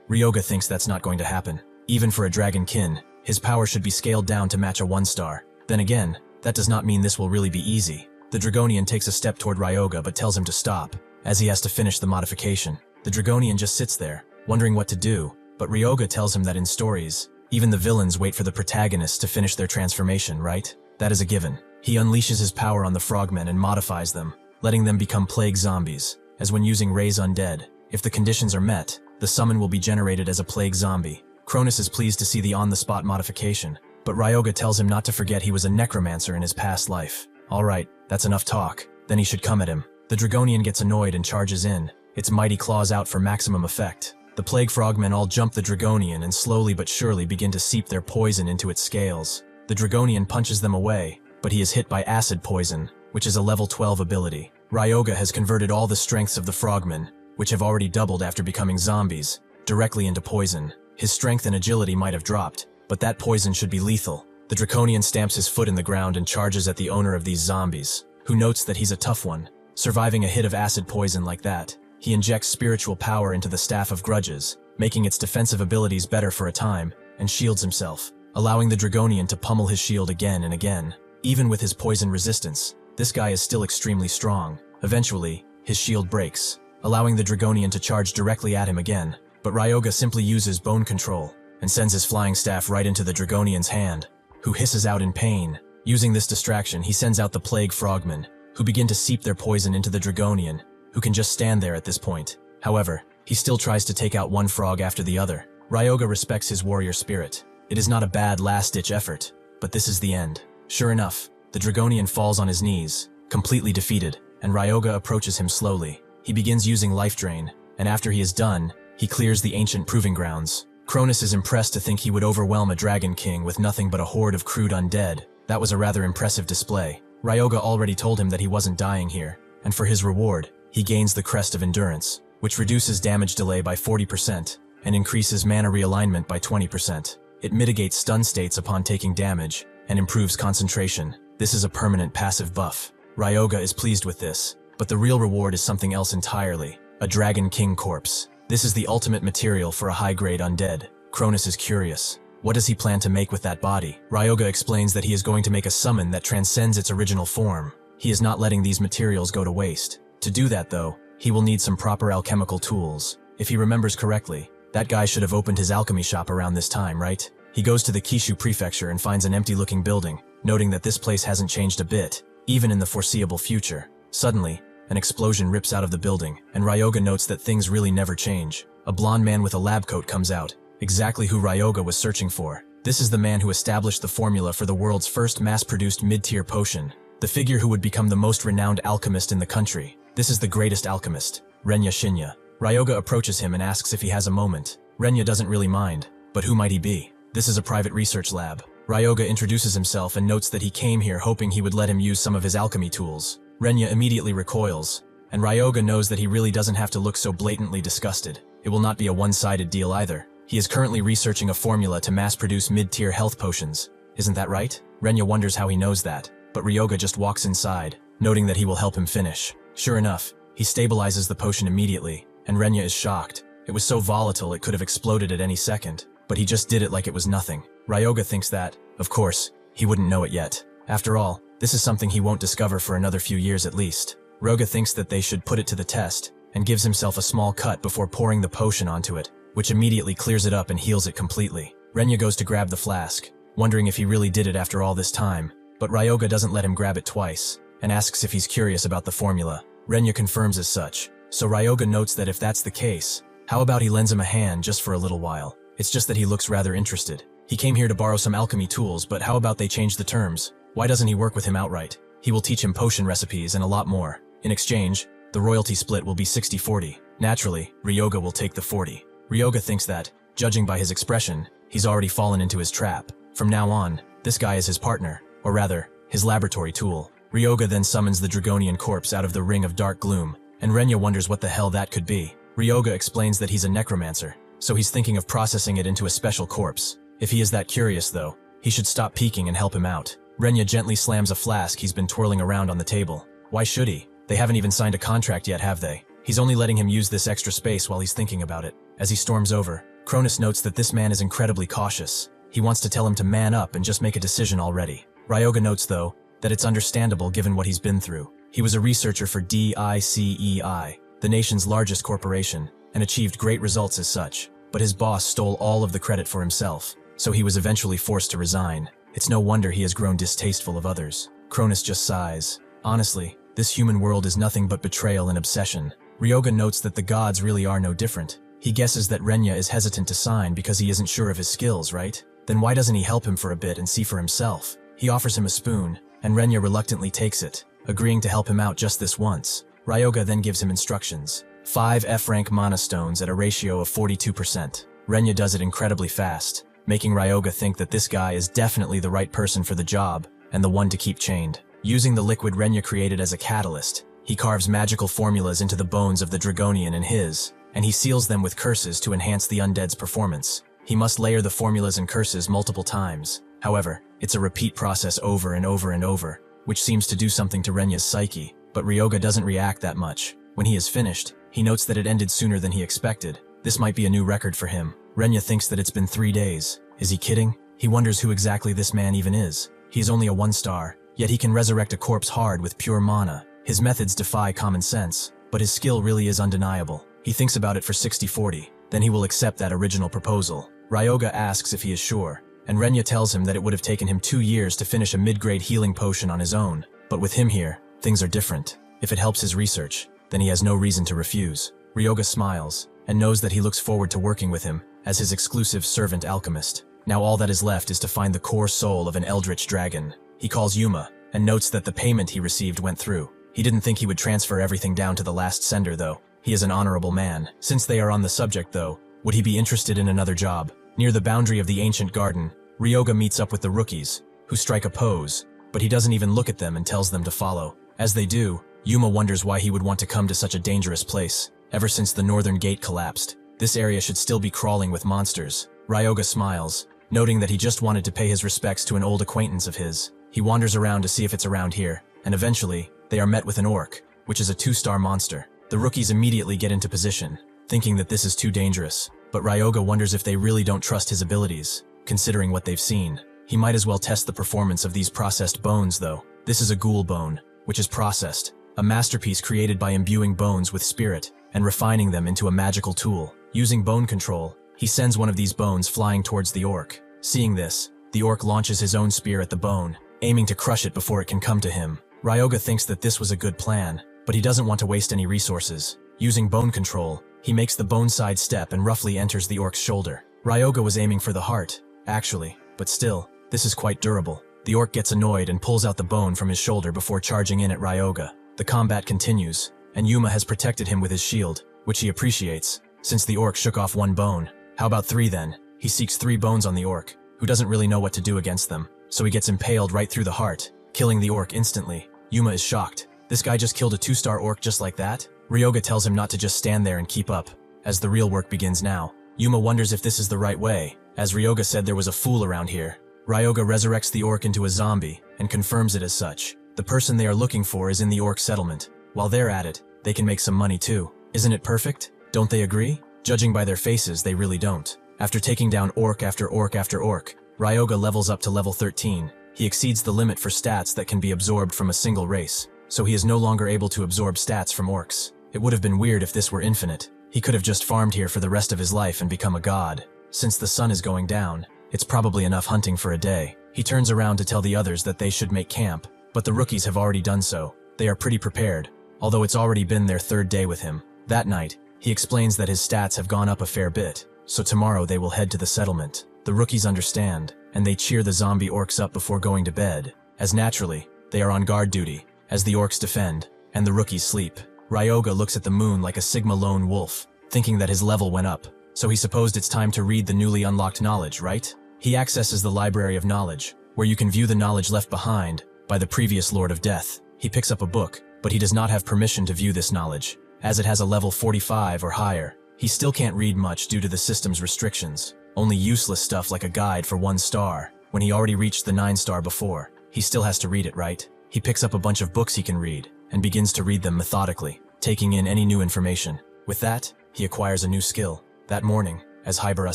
Ryoga thinks that's not going to happen. Even for a dragonkin, his power should be scaled down to match a 1-star. Then again, that does not mean this will really be easy. The Dragonian takes a step toward Ryoga but tells him to stop, as he has to finish the modification. The Dragonian just sits there, wondering what to do, but Ryoga tells him that in stories, even the villains wait for the protagonists to finish their transformation, right? That is a given. He unleashes his power on the frogmen and modifies them, letting them become plague zombies, as when using Raise Undead. If the conditions are met, the summon will be generated as a plague zombie. Chronos is pleased to see the on-the-spot modification, but Ryoga tells him not to forget he was a necromancer in his past life. Alright, that's enough talk. Then he should come at him. The Dragonian gets annoyed and charges in, its mighty claws out for maximum effect. The plague frogmen all jump the Dragonian and slowly but surely begin to seep their poison into its scales. The Dragonian punches them away, but he is hit by acid poison, which is a level 12 ability. Ryoga has converted all the strengths of the frogmen, which have already doubled after becoming zombies, directly into poison. His strength and agility might have dropped, but that poison should be lethal. The Draconian stamps his foot in the ground and charges at the owner of these zombies, who notes that he's a tough one. Surviving a hit of acid poison like that, he injects spiritual power into the Staff of Grudges, making its defensive abilities better for a time, and shields himself, allowing the Dragonian to pummel his shield again and again. Even with his poison resistance, this guy is still extremely strong. Eventually, his shield breaks, allowing the Dragonian to charge directly at him again. But Ryoga simply uses bone control, and sends his flying staff right into the Dragonian's hand, who hisses out in pain. Using this distraction, he sends out the plague frogmen, who begin to seep their poison into the Dragonian, who can just stand there at this point. However, he still tries to take out one frog after the other. Ryoga respects his warrior spirit. It is not a bad last-ditch effort, but this is the end. Sure enough, the Dragonian falls on his knees, completely defeated, and Ryoga approaches him slowly. He begins using life drain, and after he is done, he clears the ancient proving grounds. Chronos is impressed to think he would overwhelm a Dragon King with nothing but a horde of crude undead. That was a rather impressive display. Ryoga already told him that he wasn't dying here, and for his reward, he gains the Crest of Endurance, which reduces damage delay by 40% and increases mana realignment by 20%. It mitigates stun states upon taking damage and improves concentration. This is a permanent passive buff. Ryoga is pleased with this, but the real reward is something else entirely, a Dragon King corpse. This is the ultimate material for a high-grade undead. Chronos is curious. What does he plan to make with that body? Ryoga explains that he is going to make a summon that transcends its original form. He is not letting these materials go to waste. To do that, though, he will need some proper alchemical tools. If he remembers correctly, that guy should have opened his alchemy shop around this time, right? He goes to the Kishu prefecture and finds an empty-looking building, noting that this place hasn't changed a bit, even in the foreseeable future. Suddenly, an explosion rips out of the building, and Ryoga notes that things really never change. A blonde man with a lab coat comes out, exactly who Ryoga was searching for. This is the man who established the formula for the world's first mass-produced mid-tier potion, the figure who would become the most renowned alchemist in the country. This is the greatest alchemist, Renya Shinya. Ryoga approaches him and asks if he has a moment. Renya doesn't really mind, but who might he be? This is a private research lab. Ryoga introduces himself and notes that he came here hoping he would let him use some of his alchemy tools. Renya immediately recoils, and Ryoga knows that he really doesn't have to look so blatantly disgusted. It will not be a one-sided deal either. He is currently researching a formula to mass-produce mid-tier health potions. Isn't that right? Renya wonders how he knows that, but Ryoga just walks inside, noting that he will help him finish. Sure enough, he stabilizes the potion immediately, and Renya is shocked. It was so volatile it could have exploded at any second, but he just did it like it was nothing. Ryoga thinks that, of course, he wouldn't know it yet. After all, this is something he won't discover for another few years at least. Ryoga thinks that they should put it to the test, and gives himself a small cut before pouring the potion onto it, which immediately clears it up and heals it completely. Renya goes to grab the flask, wondering if he really did it after all this time, but Ryoga doesn't let him grab it twice, and asks if he's curious about the formula. Renya confirms as such, so Ryoga notes that if that's the case, how about he lends him a hand just for a little while? It's just that he looks rather interested. He came here to borrow some alchemy tools, but how about they change the terms? Why doesn't he work with him outright? He will teach him potion recipes and a lot more. In exchange, the royalty split will be 60-40. Naturally, Ryoga will take the 40. Ryoga thinks that, judging by his expression, he's already fallen into his trap. From now on, this guy is his partner, or rather, his laboratory tool. Ryoga then summons the Dragonian corpse out of the ring of dark gloom, and Renya wonders what the hell that could be. Ryoga explains that he's a necromancer, so he's thinking of processing it into a special corpse. If he is that curious though, he should stop peeking and help him out. Renya gently slams a flask he's been twirling around on the table. Why should he? They haven't even signed a contract yet, have they? He's only letting him use this extra space while he's thinking about it. As he storms over, Chronos notes that this man is incredibly cautious. He wants to tell him to man up and just make a decision already. Ryoga notes though, that it's understandable given what he's been through. He was a researcher for DICEI, the nation's largest corporation, and achieved great results as such. But his boss stole all of the credit for himself, so he was eventually forced to resign. It's no wonder he has grown distasteful of others. Chronos just sighs. Honestly, this human world is nothing but betrayal and obsession. Ryoga notes that the gods really are no different. He guesses that Renya is hesitant to sign because he isn't sure of his skills, right? Then why doesn't he help him for a bit and see for himself? He offers him a spoon, and Renya reluctantly takes it, agreeing to help him out just this once. Ryoga then gives him instructions. 5 F-rank mana stones at a ratio of 42%. Renya does it incredibly fast, making Ryoga think that this guy is definitely the right person for the job and the one to keep chained. Using the liquid Renya created as a catalyst, he carves magical formulas into the bones of the Dragonian and his, and he seals them with curses to enhance the undead's performance. He must layer the formulas and curses multiple times. However, it's a repeat process over and over and over, which seems to do something to Renya's psyche, but Ryoga doesn't react that much. When he is finished, he notes that it ended sooner than he expected. This might be a new record for him. Renya thinks that it's been 3 days. Is he kidding? He wonders who exactly this man even is. He is only a 1-star, yet he can resurrect a corpse hard with pure mana. His methods defy common sense, but his skill really is undeniable. He thinks about it for 60-40, then he will accept that original proposal. Ryoga asks if he is sure, and Renya tells him that it would have taken him 2 years to finish a mid-grade healing potion on his own. But with him here, things are different. If it helps his research, then he has no reason to refuse. Ryoga smiles, and knows that he looks forward to working with him as his exclusive servant alchemist. Now all that is left is to find the core soul of an eldritch dragon. He calls Yuma, and notes that the payment he received went through. He didn't think he would transfer everything down to the last sender though. He is an honorable man. Since they are on the subject though, would he be interested in another job? Near the boundary of the ancient garden, Ryoga meets up with the rookies, who strike a pose, but he doesn't even look at them and tells them to follow. As they do, Yuma wonders why he would want to come to such a dangerous place. Ever since the northern gate collapsed, this area should still be crawling with monsters. Ryoga smiles, noting that he just wanted to pay his respects to an old acquaintance of his. He wanders around to see if it's around here, and eventually, they are met with an orc, which is a 2-star monster. The rookies immediately get into position, thinking that this is too dangerous, but Ryoga wonders if they really don't trust his abilities, considering what they've seen. He might as well test the performance of these processed bones though. This is a ghoul bone, which is processed, a masterpiece created by imbuing bones with spirit and refining them into a magical tool. Using bone control, he sends one of these bones flying towards the orc. Seeing this, the orc launches his own spear at the bone, aiming to crush it before it can come to him. Ryoga thinks that this was a good plan, but he doesn't want to waste any resources. Using bone control, he makes the bone side step and roughly enters the orc's shoulder. Ryoga was aiming for the heart, actually, but still, this is quite durable. The orc gets annoyed and pulls out the bone from his shoulder before charging in at Ryoga. The combat continues, and Yuma has protected him with his shield, which he appreciates, since the orc shook off 1 bone. How about 3 then? He seeks 3 bones on the orc, who doesn't really know what to do against them, so he gets impaled right through the heart, killing the orc instantly. Yuma is shocked. This guy just killed a 2-star orc just like that? Ryoga tells him not to just stand there and keep up, as the real work begins now. Yuma wonders if this is the right way, as Ryoga said there was a fool around here. Ryoga resurrects the orc into a zombie, and confirms it as such. The person they are looking for is in the orc settlement. While they're at it, they can make some money too. Isn't it perfect? Don't they agree? Judging by their faces, they really don't. After taking down orc after orc after orc, Ryoga levels up to level 13. He exceeds the limit for stats that can be absorbed from a single race, so he is no longer able to absorb stats from orcs. It would have been weird if this were infinite. He could have just farmed here for the rest of his life and become a god. Since the sun is going down, it's probably enough hunting for a day. He turns around to tell the others that they should make camp, but the rookies have already done so. They are pretty prepared, although it's already been their 3rd day with him. That night, he explains that his stats have gone up a fair bit, so tomorrow they will head to the settlement. The rookies understand, and they cheer the zombie orcs up before going to bed, as naturally, they are on guard duty, as the orcs defend, and the rookies sleep. Ryoga looks at the moon like a Sigma lone wolf, thinking that his level went up, so he supposed it's time to read the newly unlocked knowledge, right? He accesses the Library of Knowledge, where you can view the knowledge left behind by the previous Lord of Death. He picks up a book, but he does not have permission to view this knowledge, as it has a level 45 or higher. He still can't read much due to the system's restrictions, only useless stuff like a guide for 1 star, when he already reached the 9-star before. He still has to read it, right? He picks up a bunch of books he can read, and begins to read them methodically, taking in any new information. With that, he acquires a new skill. That morning, as Hybera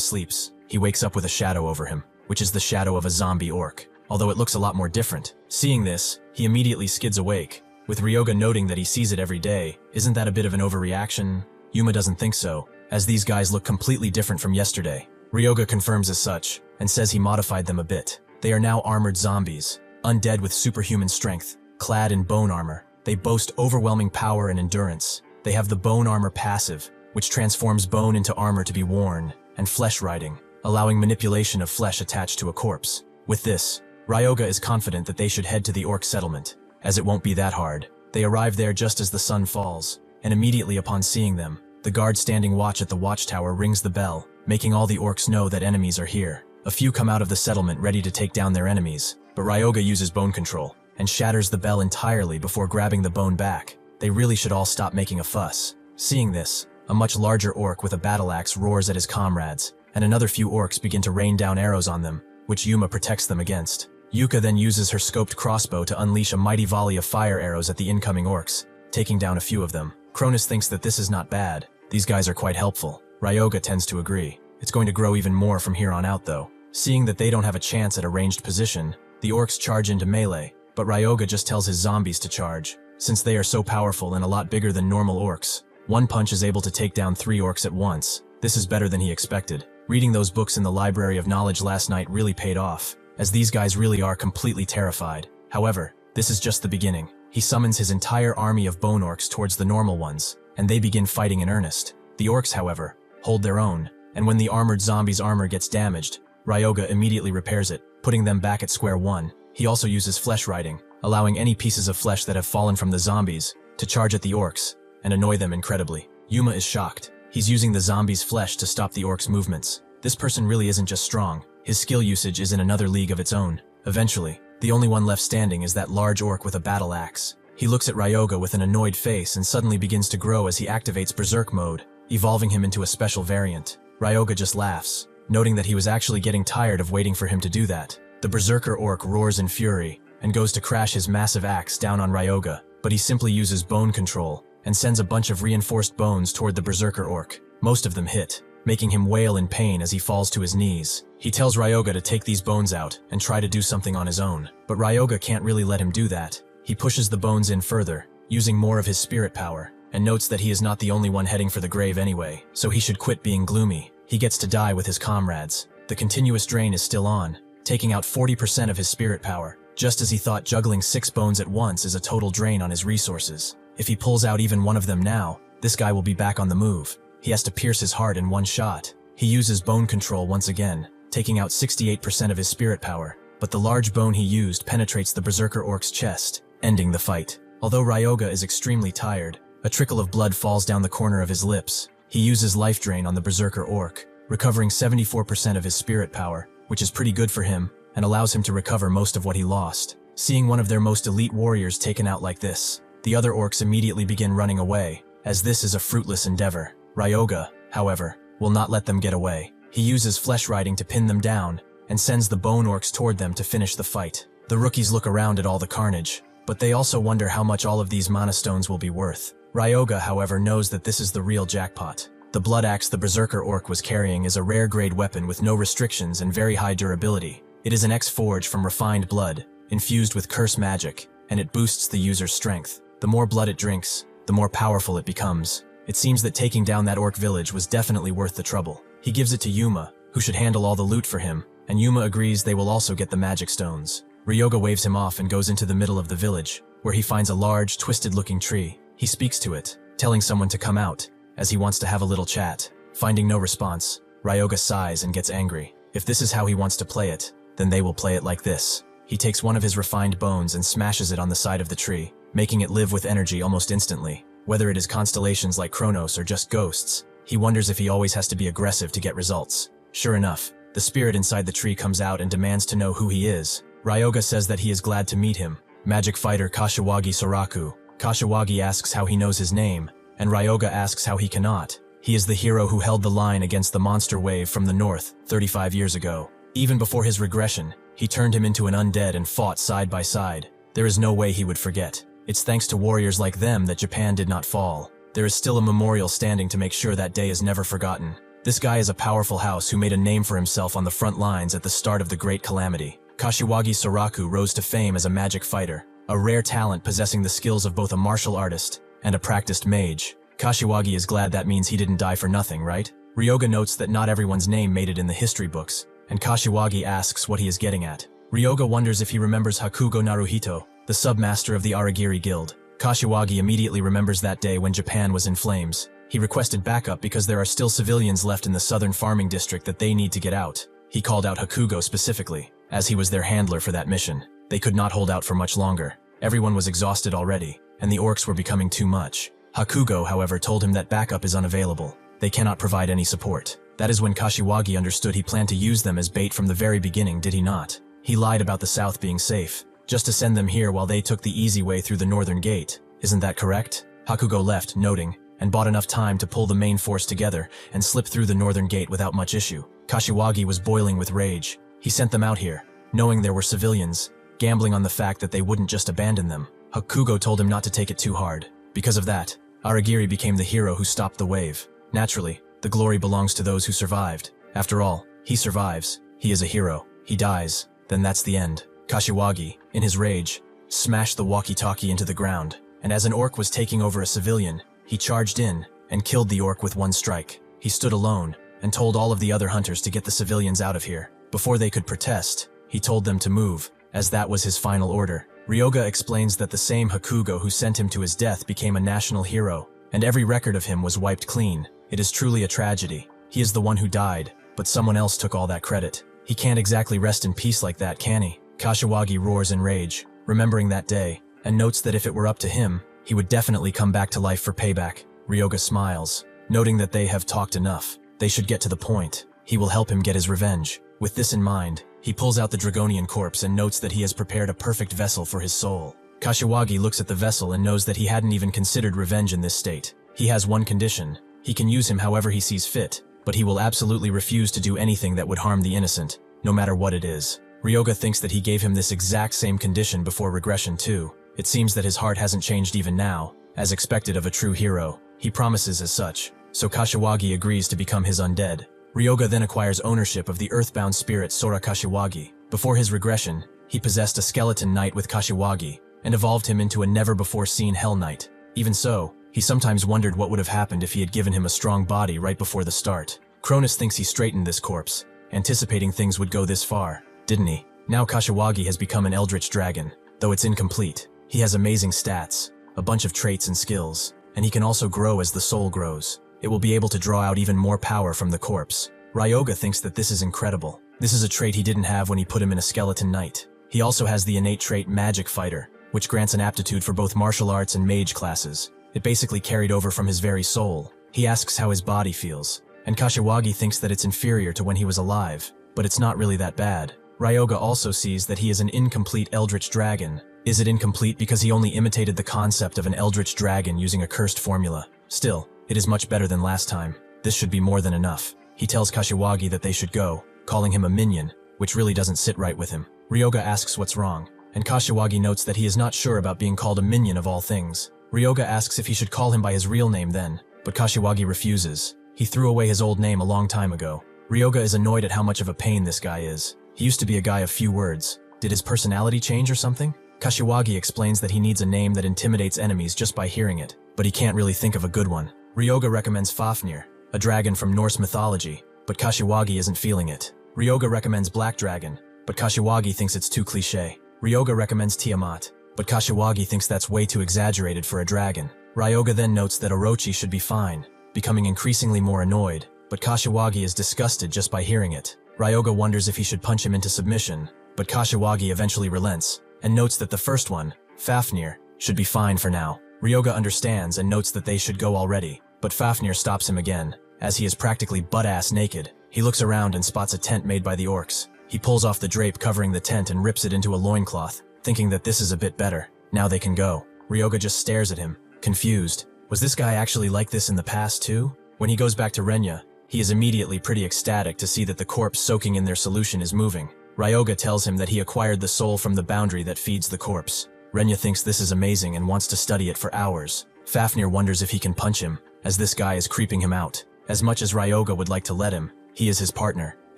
sleeps, he wakes up with a shadow over him, which is the shadow of a zombie orc, although it looks a lot more different. Seeing this, he immediately skids awake, with Ryoga noting that he sees it every day. Isn't that a bit of an overreaction? Yuma doesn't think so, as these guys look completely different from yesterday. Ryoga confirms as such, and says he modified them a bit. They are now armored zombies, undead with superhuman strength, clad in bone armor. They boast overwhelming power and endurance. They have the bone armor passive, which transforms bone into armor to be worn, and flesh riding, allowing manipulation of flesh attached to a corpse. With this, Ryoga is confident that they should head to the orc settlement, as it won't be that hard. They arrive there just as the sun falls, and immediately upon seeing them, the guard standing watch at the watchtower rings the bell, making all the orcs know that enemies are here. A few come out of the settlement ready to take down their enemies, but Ryoga uses bone control and shatters the bell entirely before grabbing the bone back. They really should all stop making a fuss. Seeing this, a much larger orc with a battle axe roars at his comrades, and another few orcs begin to rain down arrows on them, which Yuma protects them against. Yuka then uses her scoped crossbow to unleash a mighty volley of fire arrows at the incoming orcs, taking down a few of them. Chronos thinks that this is not bad. These guys are quite helpful. Ryoga tends to agree. It's going to grow even more from here on out though. Seeing that they don't have a chance at a ranged position, the orcs charge into melee, but Ryoga just tells his zombies to charge. Since they are so powerful and a lot bigger than normal orcs, one punch is able to take down 3 orcs at once. This is better than he expected. Reading those books in the Library of Knowledge last night really paid off, as these guys really are completely terrified. However, this is just the beginning. He summons his entire army of bone orcs towards the normal ones, and they begin fighting in earnest. The orcs, however, hold their own, and when the armored zombie's armor gets damaged, Ryoga immediately repairs it, putting them back at square one. He also uses flesh riding, allowing any pieces of flesh that have fallen from the zombies to charge at the orcs and annoy them incredibly. Yuma is shocked. He's using the zombie's flesh to stop the orcs' movements. This person really isn't just strong. His skill usage is in another league of its own. Eventually, the only one left standing is that large orc with a battle axe. He looks at Ryoga with an annoyed face and suddenly begins to grow as he activates Berserk mode, evolving him into a special variant. Ryoga just laughs, noting that he was actually getting tired of waiting for him to do that. The Berserker orc roars in fury and goes to crash his massive axe down on Ryoga, but he simply uses bone control and sends a bunch of reinforced bones toward the Berserker orc. Most of them hit, making him wail in pain as he falls to his knees. He tells Ryoga to take these bones out and try to do something on his own, but Ryoga can't really let him do that. He pushes the bones in further, using more of his spirit power, and notes that he is not the only one heading for the grave anyway, so he should quit being gloomy. He gets to die with his comrades. The continuous drain is still on, taking out 40% of his spirit power, just as he thought juggling 6 bones at once is a total drain on his resources. If he pulls out even one of them now, this guy will be back on the move. He has to pierce his heart in one shot. He uses bone control once again, taking out 68% of his spirit power, but the large bone he used penetrates the Berserker orc's chest, ending the fight. Although Ryoga is extremely tired, a trickle of blood falls down the corner of his lips. He uses life drain on the Berserker orc, recovering 74% of his spirit power, which is pretty good for him, and allows him to recover most of what he lost. Seeing one of their most elite warriors taken out like this, the other orcs immediately begin running away, as this is a fruitless endeavor. Ryoga, however, will not let them get away. He uses flesh riding to pin them down, and sends the bone orcs toward them to finish the fight. The rookies look around at all the carnage, but they also wonder how much all of these mana stones will be worth. Ryoga, however, knows that this is the real jackpot. The blood axe the Berserker orc was carrying is a rare grade weapon with no restrictions and very high durability. It is an X-forge from refined blood, infused with curse magic, and it boosts the user's strength. The more blood it drinks, the more powerful it becomes. It seems that taking down that orc village was definitely worth the trouble. He gives it to Yuma, who should handle all the loot for him, and Yuma agrees they will also get the magic stones. Ryoga waves him off and goes into the middle of the village, where he finds a large, twisted-looking tree. He speaks to it, telling someone to come out, as he wants to have a little chat. Finding no response, Ryoga sighs and gets angry. If this is how he wants to play it, then they will play it like this. He takes one of his refined bones and smashes it on the side of the tree, making it live with energy almost instantly. Whether it is constellations like Chronos or just ghosts, he wonders if he always has to be aggressive to get results. Sure enough, the spirit inside the tree comes out and demands to know who he is. Ryoga says that he is glad to meet him, magic fighter Kashiwagi Soraku. Kashiwagi asks how he knows his name, and Ryoga asks how he cannot. He is the hero who held the line against the monster wave from the north 35 years ago. Even before his regression, he turned him into an undead and fought side by side. There is no way he would forget. It's thanks to warriors like them that Japan did not fall. There is still a memorial standing to make sure that day is never forgotten. This guy is a powerful house who made a name for himself on the front lines at the start of the Great Calamity. Kashiwagi Soraku rose to fame as a magic fighter, a rare talent possessing the skills of both a martial artist and a practiced mage. Kashiwagi is glad that means he didn't die for nothing, right? Ryoga notes that not everyone's name made it in the history books, and Kashiwagi asks what he is getting at. Ryoga wonders if he remembers Hakugo Naruhito, the submaster of the Aragiri Guild. Kashiwagi immediately remembers that day when Japan was in flames. He requested backup because there are still civilians left in the southern farming district that they need to get out. He called out Hakugo specifically, as he was their handler for that mission. They could not hold out for much longer. Everyone was exhausted already, and the orcs were becoming too much. Hakugo, however, told him that backup is unavailable. They cannot provide any support. That is when Kashiwagi understood he planned to use them as bait from the very beginning, did he not? He lied about the south being safe, just to send them here while they took the easy way through the northern gate. Isn't that correct? Hakugo left, noting, and bought enough time to pull the main force together and slip through the northern gate without much issue. Kashiwagi was boiling with rage. He sent them out here, knowing there were civilians, gambling on the fact that they wouldn't just abandon them. Hakugo told him not to take it too hard. Because of that, Aragiri became the hero who stopped the wave. Naturally, the glory belongs to those who survived. After all, he survives. He is a hero. He dies. Then that's the end. Kashiwagi, in his rage, smashed the walkie-talkie into the ground, and as an orc was taking over a civilian, he charged in and killed the orc with one strike. He stood alone and told all of the other hunters to get the civilians out of here. Before they could protest, he told them to move, as that was his final order. Ryoga explains that the same Hakugo who sent him to his death became a national hero, and every record of him was wiped clean. It is truly a tragedy. He is the one who died, but someone else took all that credit. He can't exactly rest in peace like that, can he? Kashiwagi roars in rage, remembering that day, and notes that if it were up to him, he would definitely come back to life for payback. Ryoga smiles, noting that they have talked enough. They should get to the point. He will help him get his revenge. With this in mind, he pulls out the Dragonian corpse and notes that he has prepared a perfect vessel for his soul. Kashiwagi looks at the vessel and knows that he hadn't even considered revenge in this state. He has one condition. He can use him however he sees fit, but he will absolutely refuse to do anything that would harm the innocent, no matter what it is. Ryoga thinks that he gave him this exact same condition before regression too. It seems that his heart hasn't changed even now, as expected of a true hero. He promises as such, so Kashiwagi agrees to become his undead. Ryoga then acquires ownership of the earthbound spirit Sora Kashiwagi. Before his regression, he possessed a skeleton knight with Kashiwagi, and evolved him into a never-before-seen Hell Knight. Even so, he sometimes wondered what would have happened if he had given him a strong body right before the start. Chronos thinks he straightened this corpse, anticipating things would go this far, didn't he? Now Kashiwagi has become an eldritch dragon, though it's incomplete. He has amazing stats, a bunch of traits and skills, and he can also grow as the soul grows. It will be able to draw out even more power from the corpse. Ryoga thinks that this is incredible. This is a trait he didn't have when he put him in a skeleton knight. He also has the innate trait Magic Fighter, which grants an aptitude for both martial arts and mage classes. It basically carried over from his very soul. He asks how his body feels, and Kashiwagi thinks that it's inferior to when he was alive, but it's not really that bad. Ryoga also sees that he is an incomplete eldritch dragon. Is it incomplete because he only imitated the concept of an eldritch dragon using a cursed formula? Still, it is much better than last time. This should be more than enough. He tells Kashiwagi that they should go, calling him a minion, which really doesn't sit right with him. Ryoga asks what's wrong, and Kashiwagi notes that he is not sure about being called a minion of all things. Ryoga asks if he should call him by his real name then, but Kashiwagi refuses. He threw away his old name a long time ago. Ryoga is annoyed at how much of a pain this guy is. He used to be a guy of few words. Did his personality change or something? Kashiwagi explains that he needs a name that intimidates enemies just by hearing it, but he can't really think of a good one. Ryoga recommends Fafnir, a dragon from Norse mythology, but Kashiwagi isn't feeling it. Ryoga recommends Black Dragon, but Kashiwagi thinks it's too cliché. Ryoga recommends Tiamat, but Kashiwagi thinks that's way too exaggerated for a dragon. Ryoga then notes that Orochi should be fine, becoming increasingly more annoyed, but Kashiwagi is disgusted just by hearing it. Ryoga wonders if he should punch him into submission, but Kashiwagi eventually relents, and notes that the first one, Fafnir, should be fine for now. Ryoga understands and notes that they should go already, but Fafnir stops him again, as he is practically butt-ass naked. He looks around and spots a tent made by the orcs. He pulls off the drape covering the tent and rips it into a loincloth, thinking that this is a bit better. Now they can go. Ryoga just stares at him, confused. Was this guy actually like this in the past too? When he goes back to Renya, he is immediately pretty ecstatic to see that the corpse soaking in their solution is moving. Ryoga tells him that he acquired the soul from the boundary that feeds the corpse. Renya thinks this is amazing and wants to study it for hours. Fafnir wonders if he can punch him, as this guy is creeping him out. As much as Ryoga would like to let him, he is his partner,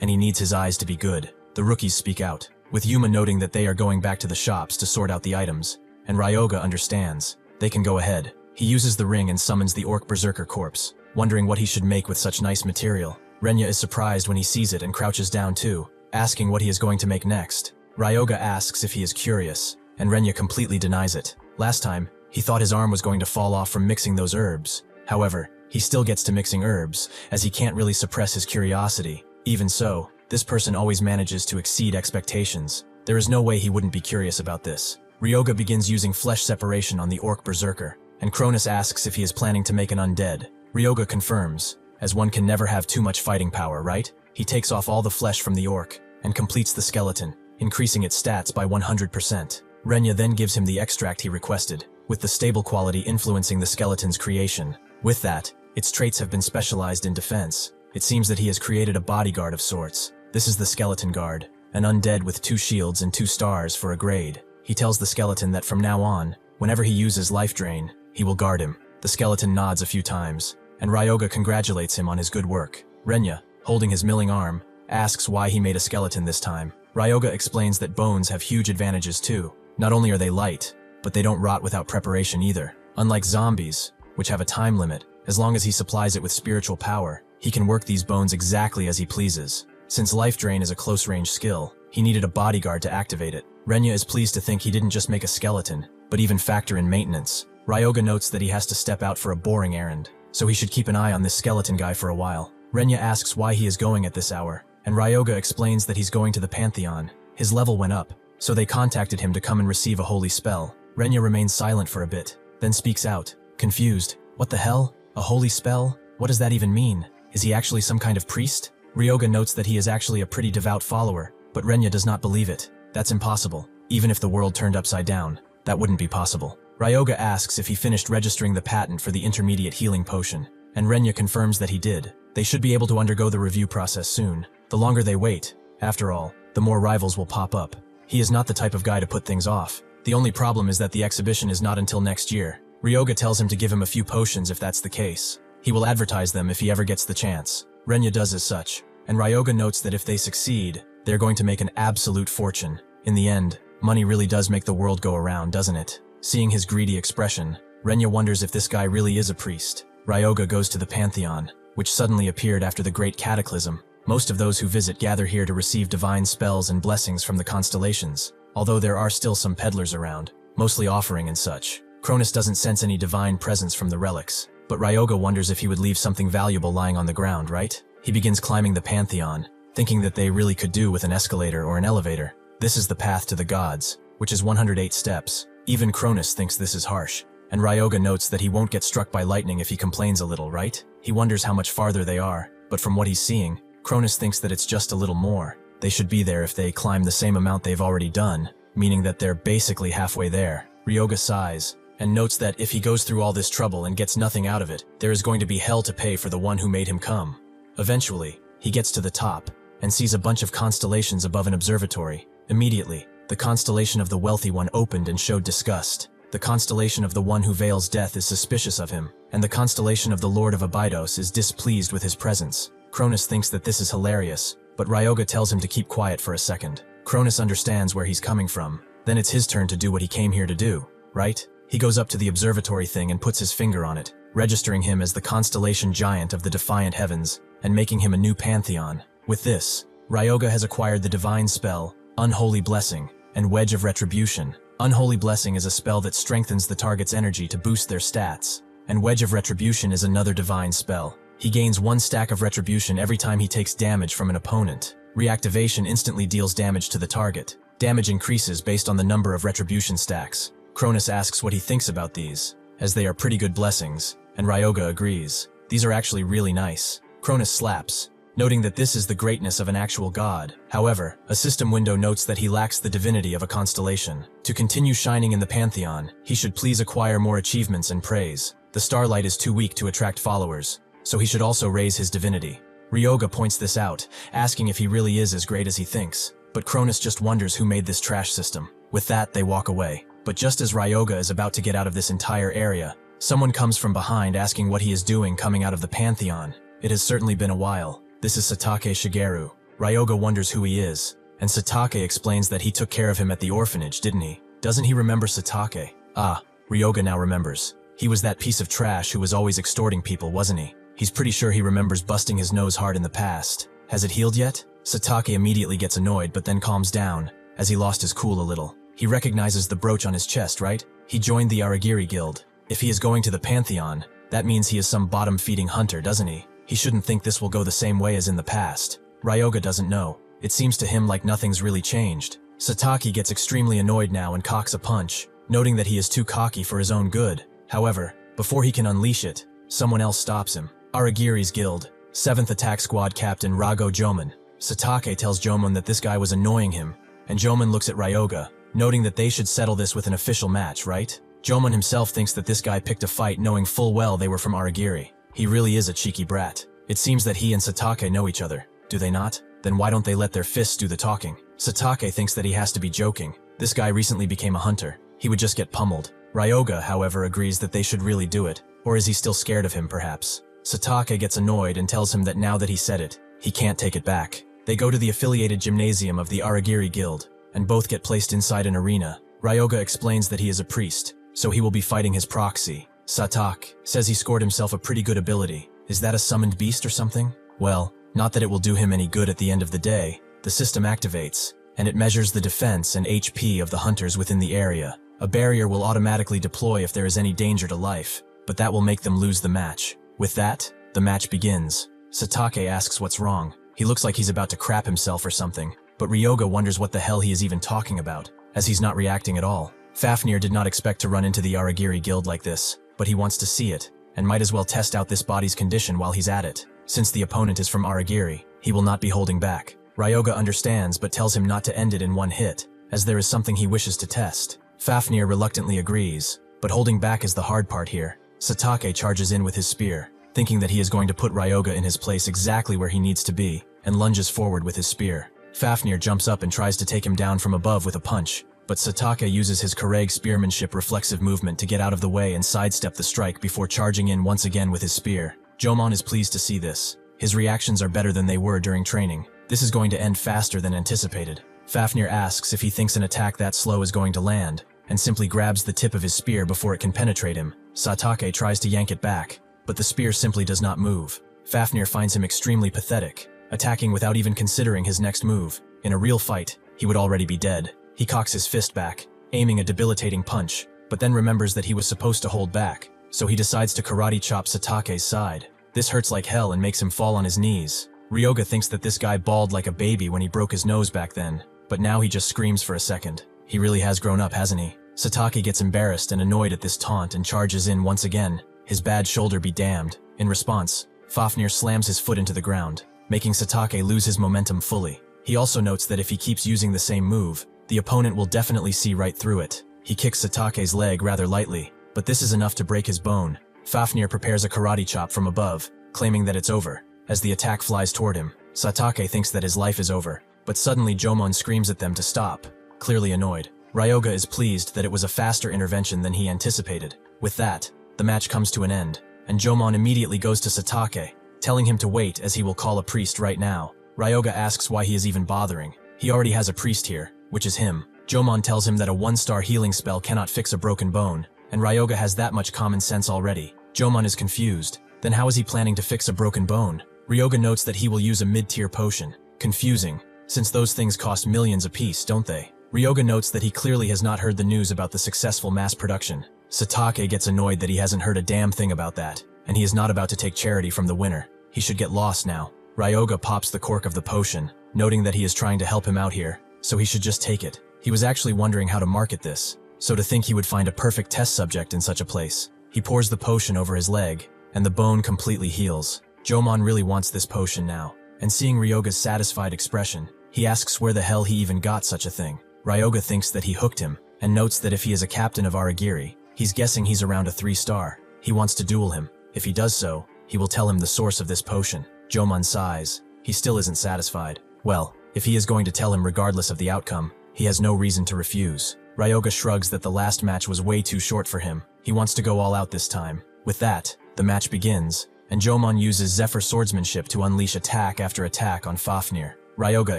and he needs his eyes to be good. The rookies speak out, with Yuma noting that they are going back to the shops to sort out the items, and Ryoga understands. They can go ahead. He uses the ring and summons the orc berserker corpse, wondering what he should make with such nice material. Renya is surprised when he sees it and crouches down too, asking what he is going to make next. Ryoga asks if he is curious, and Renya completely denies it. Last time, he thought his arm was going to fall off from mixing those herbs. However, he still gets to mixing herbs, as he can't really suppress his curiosity. Even so, this person always manages to exceed expectations. There is no way he wouldn't be curious about this. Ryoga begins using flesh separation on the orc berserker, and Chronos asks if he is planning to make an undead. Ryoga confirms, as one can never have too much fighting power, right? He takes off all the flesh from the orc and completes the skeleton, increasing its stats by 100%. Renya then gives him the extract he requested, with the stable quality influencing the skeleton's creation. With that, its traits have been specialized in defense. It seems that he has created a bodyguard of sorts. This is the skeleton guard, an undead with 2 shields and 2 stars for a grade. He tells the skeleton that from now on, whenever he uses life drain, he will guard him. The skeleton nods a few times, and Ryoga congratulates him on his good work. Renya, holding his milling arm, asks why he made a skeleton this time. Ryoga explains that bones have huge advantages too. Not only are they light, but they don't rot without preparation either. Unlike zombies, which have a time limit, as long as he supplies it with spiritual power, he can work these bones exactly as he pleases. Since life drain is a close-range skill, he needed a bodyguard to activate it. Renya is pleased to think he didn't just make a skeleton, but even factor in maintenance. Ryoga notes that he has to step out for a boring errand, so he should keep an eye on this skeleton guy for a while. Renya asks why he is going at this hour, and Ryoga explains that he's going to the Pantheon. His level went up, so they contacted him to come and receive a holy spell. Renya remains silent for a bit, then speaks out, confused. What the hell? A holy spell? What does that even mean? Is he actually some kind of priest? Ryoga notes that he is actually a pretty devout follower, but Renya does not believe it. That's impossible. Even if the world turned upside down, that wouldn't be possible. Ryoga asks if he finished registering the patent for the intermediate healing potion, and Renya confirms that he did. They should be able to undergo the review process soon. The longer they wait, after all, the more rivals will pop up. He is not the type of guy to put things off. The only problem is that the exhibition is not until next year. Ryoga tells him to give him a few potions if that's the case. He will advertise them if he ever gets the chance. Renya does as such, and Ryoga notes that if they succeed, they're going to make an absolute fortune. In the end, money really does make the world go around, doesn't it? Seeing his greedy expression, Renya wonders if this guy really is a priest. Ryoga goes to the Pantheon, which suddenly appeared after the Great Cataclysm. Most of those who visit gather here to receive divine spells and blessings from the constellations, although there are still some peddlers around, mostly offering and such. Chronos doesn't sense any divine presence from the relics, but Ryoga wonders if he would leave something valuable lying on the ground, right? He begins climbing the Pantheon, thinking that they really could do with an escalator or an elevator. This is the path to the gods, which is 108 steps. Even Chronos thinks this is harsh, and Ryoga notes that he won't get struck by lightning if he complains a little, right? He wonders how much farther they are, but from what he's seeing, Chronos thinks that it's just a little more. They should be there if they climb the same amount they've already done, meaning that they're basically halfway there. Ryoga sighs, and notes that if he goes through all this trouble and gets nothing out of it, there is going to be hell to pay for the one who made him come. Eventually, he gets to the top, and sees a bunch of constellations above an observatory. Immediately, the constellation of the wealthy one opened and showed disgust. The constellation of the one who veils death is suspicious of him, and the constellation of the Lord of Abydos is displeased with his presence. Chronos thinks that this is hilarious, but Ryoga tells him to keep quiet for a second. Chronos understands where he's coming from. Then it's his turn to do what he came here to do, right? He goes up to the observatory thing and puts his finger on it, registering him as the constellation giant of the defiant heavens, and making him a new pantheon. With this, Ryoga has acquired the divine spell, Unholy Blessing, and Wedge of Retribution. Unholy Blessing is a spell that strengthens the target's energy to boost their stats, and Wedge of Retribution is another divine spell. He gains 1 stack of retribution every time he takes damage from an opponent. Reactivation instantly deals damage to the target. Damage increases based on the number of retribution stacks. Chronos asks what he thinks about these, as they are pretty good blessings, and Ryoga agrees. These are actually really nice. Chronos slaps, noting that this is the greatness of an actual god. However, a system window notes that he lacks the divinity of a constellation. To continue shining in the Pantheon, he should please acquire more achievements and praise. The starlight is too weak to attract followers, so he should also raise his divinity. Ryoga points this out, asking if he really is as great as he thinks, but Chronos just wonders who made this trash system. With that, they walk away. But just as Ryoga is about to get out of this entire area, someone comes from behind asking what he is doing coming out of the Pantheon. It has certainly been a while. This is Satake Shigeru. Ryoga wonders who he is, and Satake explains that he took care of him at the orphanage, didn't he? Doesn't he remember Satake? Ah, Ryoga now remembers. He was that piece of trash who was always extorting people, wasn't he? He's pretty sure he remembers busting his nose hard in the past. Has it healed yet? Satake immediately gets annoyed but then calms down, as he lost his cool a little. He recognizes the brooch on his chest, right? He joined the Aragiri Guild. If he is going to the Pantheon, that means he is some bottom-feeding hunter, doesn't he? He shouldn't think this will go the same way as in the past. Ryoga doesn't know. It seems to him like nothing's really changed. Satake gets extremely annoyed now and cocks a punch, noting that he is too cocky for his own good. However, before he can unleash it, someone else stops him. Aragiri's guild, 7th Attack Squad Captain Rago Jomon. Satake tells Jomon that this guy was annoying him, and Jomon looks at Ryoga, noting that they should settle this with an official match, right? Jomon himself thinks that this guy picked a fight knowing full well they were from Aragiri. He really is a cheeky brat. It seems that he and Satake know each other, do they not? Then why don't they let their fists do the talking? Satake thinks that he has to be joking. This guy recently became a hunter. He would just get pummeled. Ryoga, however, agrees that they should really do it. Or is he still scared of him, perhaps? Satake gets annoyed and tells him that now that he said it, he can't take it back. They go to the affiliated gymnasium of the Aragiri Guild, and both get placed inside an arena. Ryoga explains that he is a priest, so he will be fighting his proxy. Satake says he scored himself a pretty good ability. Is that a summoned beast or something? Well, not that it will do him any good at the end of the day. The system activates, and it measures the defense and HP of the hunters within the area. A barrier will automatically deploy if there is any danger to life, but that will make them lose the match. With that, the match begins. Satake asks what's wrong. He looks like he's about to crap himself or something, but Ryoga wonders what the hell he is even talking about, as he's not reacting at all. Fafnir did not expect to run into the Aragiri Guild like this, but he wants to see it, and might as well test out this body's condition while he's at it. Since the opponent is from Aragiri, he will not be holding back. Ryoga understands but tells him not to end it in one hit, as there is something he wishes to test. Fafnir reluctantly agrees, but holding back is the hard part here. Satake charges in with his spear, thinking that he is going to put Ryoga in his place exactly where he needs to be, and lunges forward with his spear. Fafnir jumps up and tries to take him down from above with a punch, but Satake uses his Kareg spearmanship reflexive movement to get out of the way and sidestep the strike before charging in once again with his spear. Jomon is pleased to see this. His reactions are better than they were during training. This is going to end faster than anticipated. Fafnir asks if he thinks an attack that slow is going to land, and simply grabs the tip of his spear before it can penetrate him. Satake tries to yank it back, but the spear simply does not move. Fafnir finds him extremely pathetic, attacking without even considering his next move. In a real fight, he would already be dead. He cocks his fist back, aiming a debilitating punch, but then remembers that he was supposed to hold back, so he decides to karate chop Satake's side. This hurts like hell and makes him fall on his knees. Ryoga thinks that this guy bawled like a baby when he broke his nose back then, but now he just screams for a second. He really has grown up, hasn't he? Satake gets embarrassed and annoyed at this taunt and charges in once again. His bad shoulder be damned. In response, Fafnir slams his foot into the ground, making Satake lose his momentum fully. He also notes that if he keeps using the same move, the opponent will definitely see right through it. He kicks Satake's leg rather lightly, but this is enough to break his bone. Fafnir prepares a karate chop from above, claiming that it's over. As the attack flies toward him, Satake thinks that his life is over, but suddenly Jomon screams at them to stop, clearly annoyed. Ryoga is pleased that it was a faster intervention than he anticipated. With that, the match comes to an end, and Jomon immediately goes to Satake, telling him to wait as he will call a priest right now. Ryoga asks why he is even bothering. He already has a priest here, which is him. Jomon tells him that a 1-star healing spell cannot fix a broken bone, and Ryoga has that much common sense already. Jomon is confused. Then how is he planning to fix a broken bone? Ryoga notes that he will use a mid-tier potion. Confusing, since those things cost millions apiece, don't they? Ryoga notes that he clearly has not heard the news about the successful mass production. Satake gets annoyed that he hasn't heard a damn thing about that, and he is not about to take charity from the winner. He should get lost now. Ryoga pops the cork of the potion, noting that he is trying to help him out here, so he should just take it. He was actually wondering how to market this, so to think he would find a perfect test subject in such a place. He pours the potion over his leg, and the bone completely heals. Jomon really wants this potion now, and seeing Ryoga's satisfied expression, he asks where the hell he even got such a thing. Ryoga thinks that he hooked him, and notes that if he is a captain of Aragiri, he's guessing he's around a 3-star. He wants to duel him. If he does so, he will tell him the source of this potion. Jomon sighs. He still isn't satisfied. Well, if he is going to tell him regardless of the outcome, he has no reason to refuse. Ryoga shrugs that the last match was way too short for him. He wants to go all out this time. With that, the match begins, and Jomon uses Zephyr swordsmanship to unleash attack after attack on Fafnir. Ryoga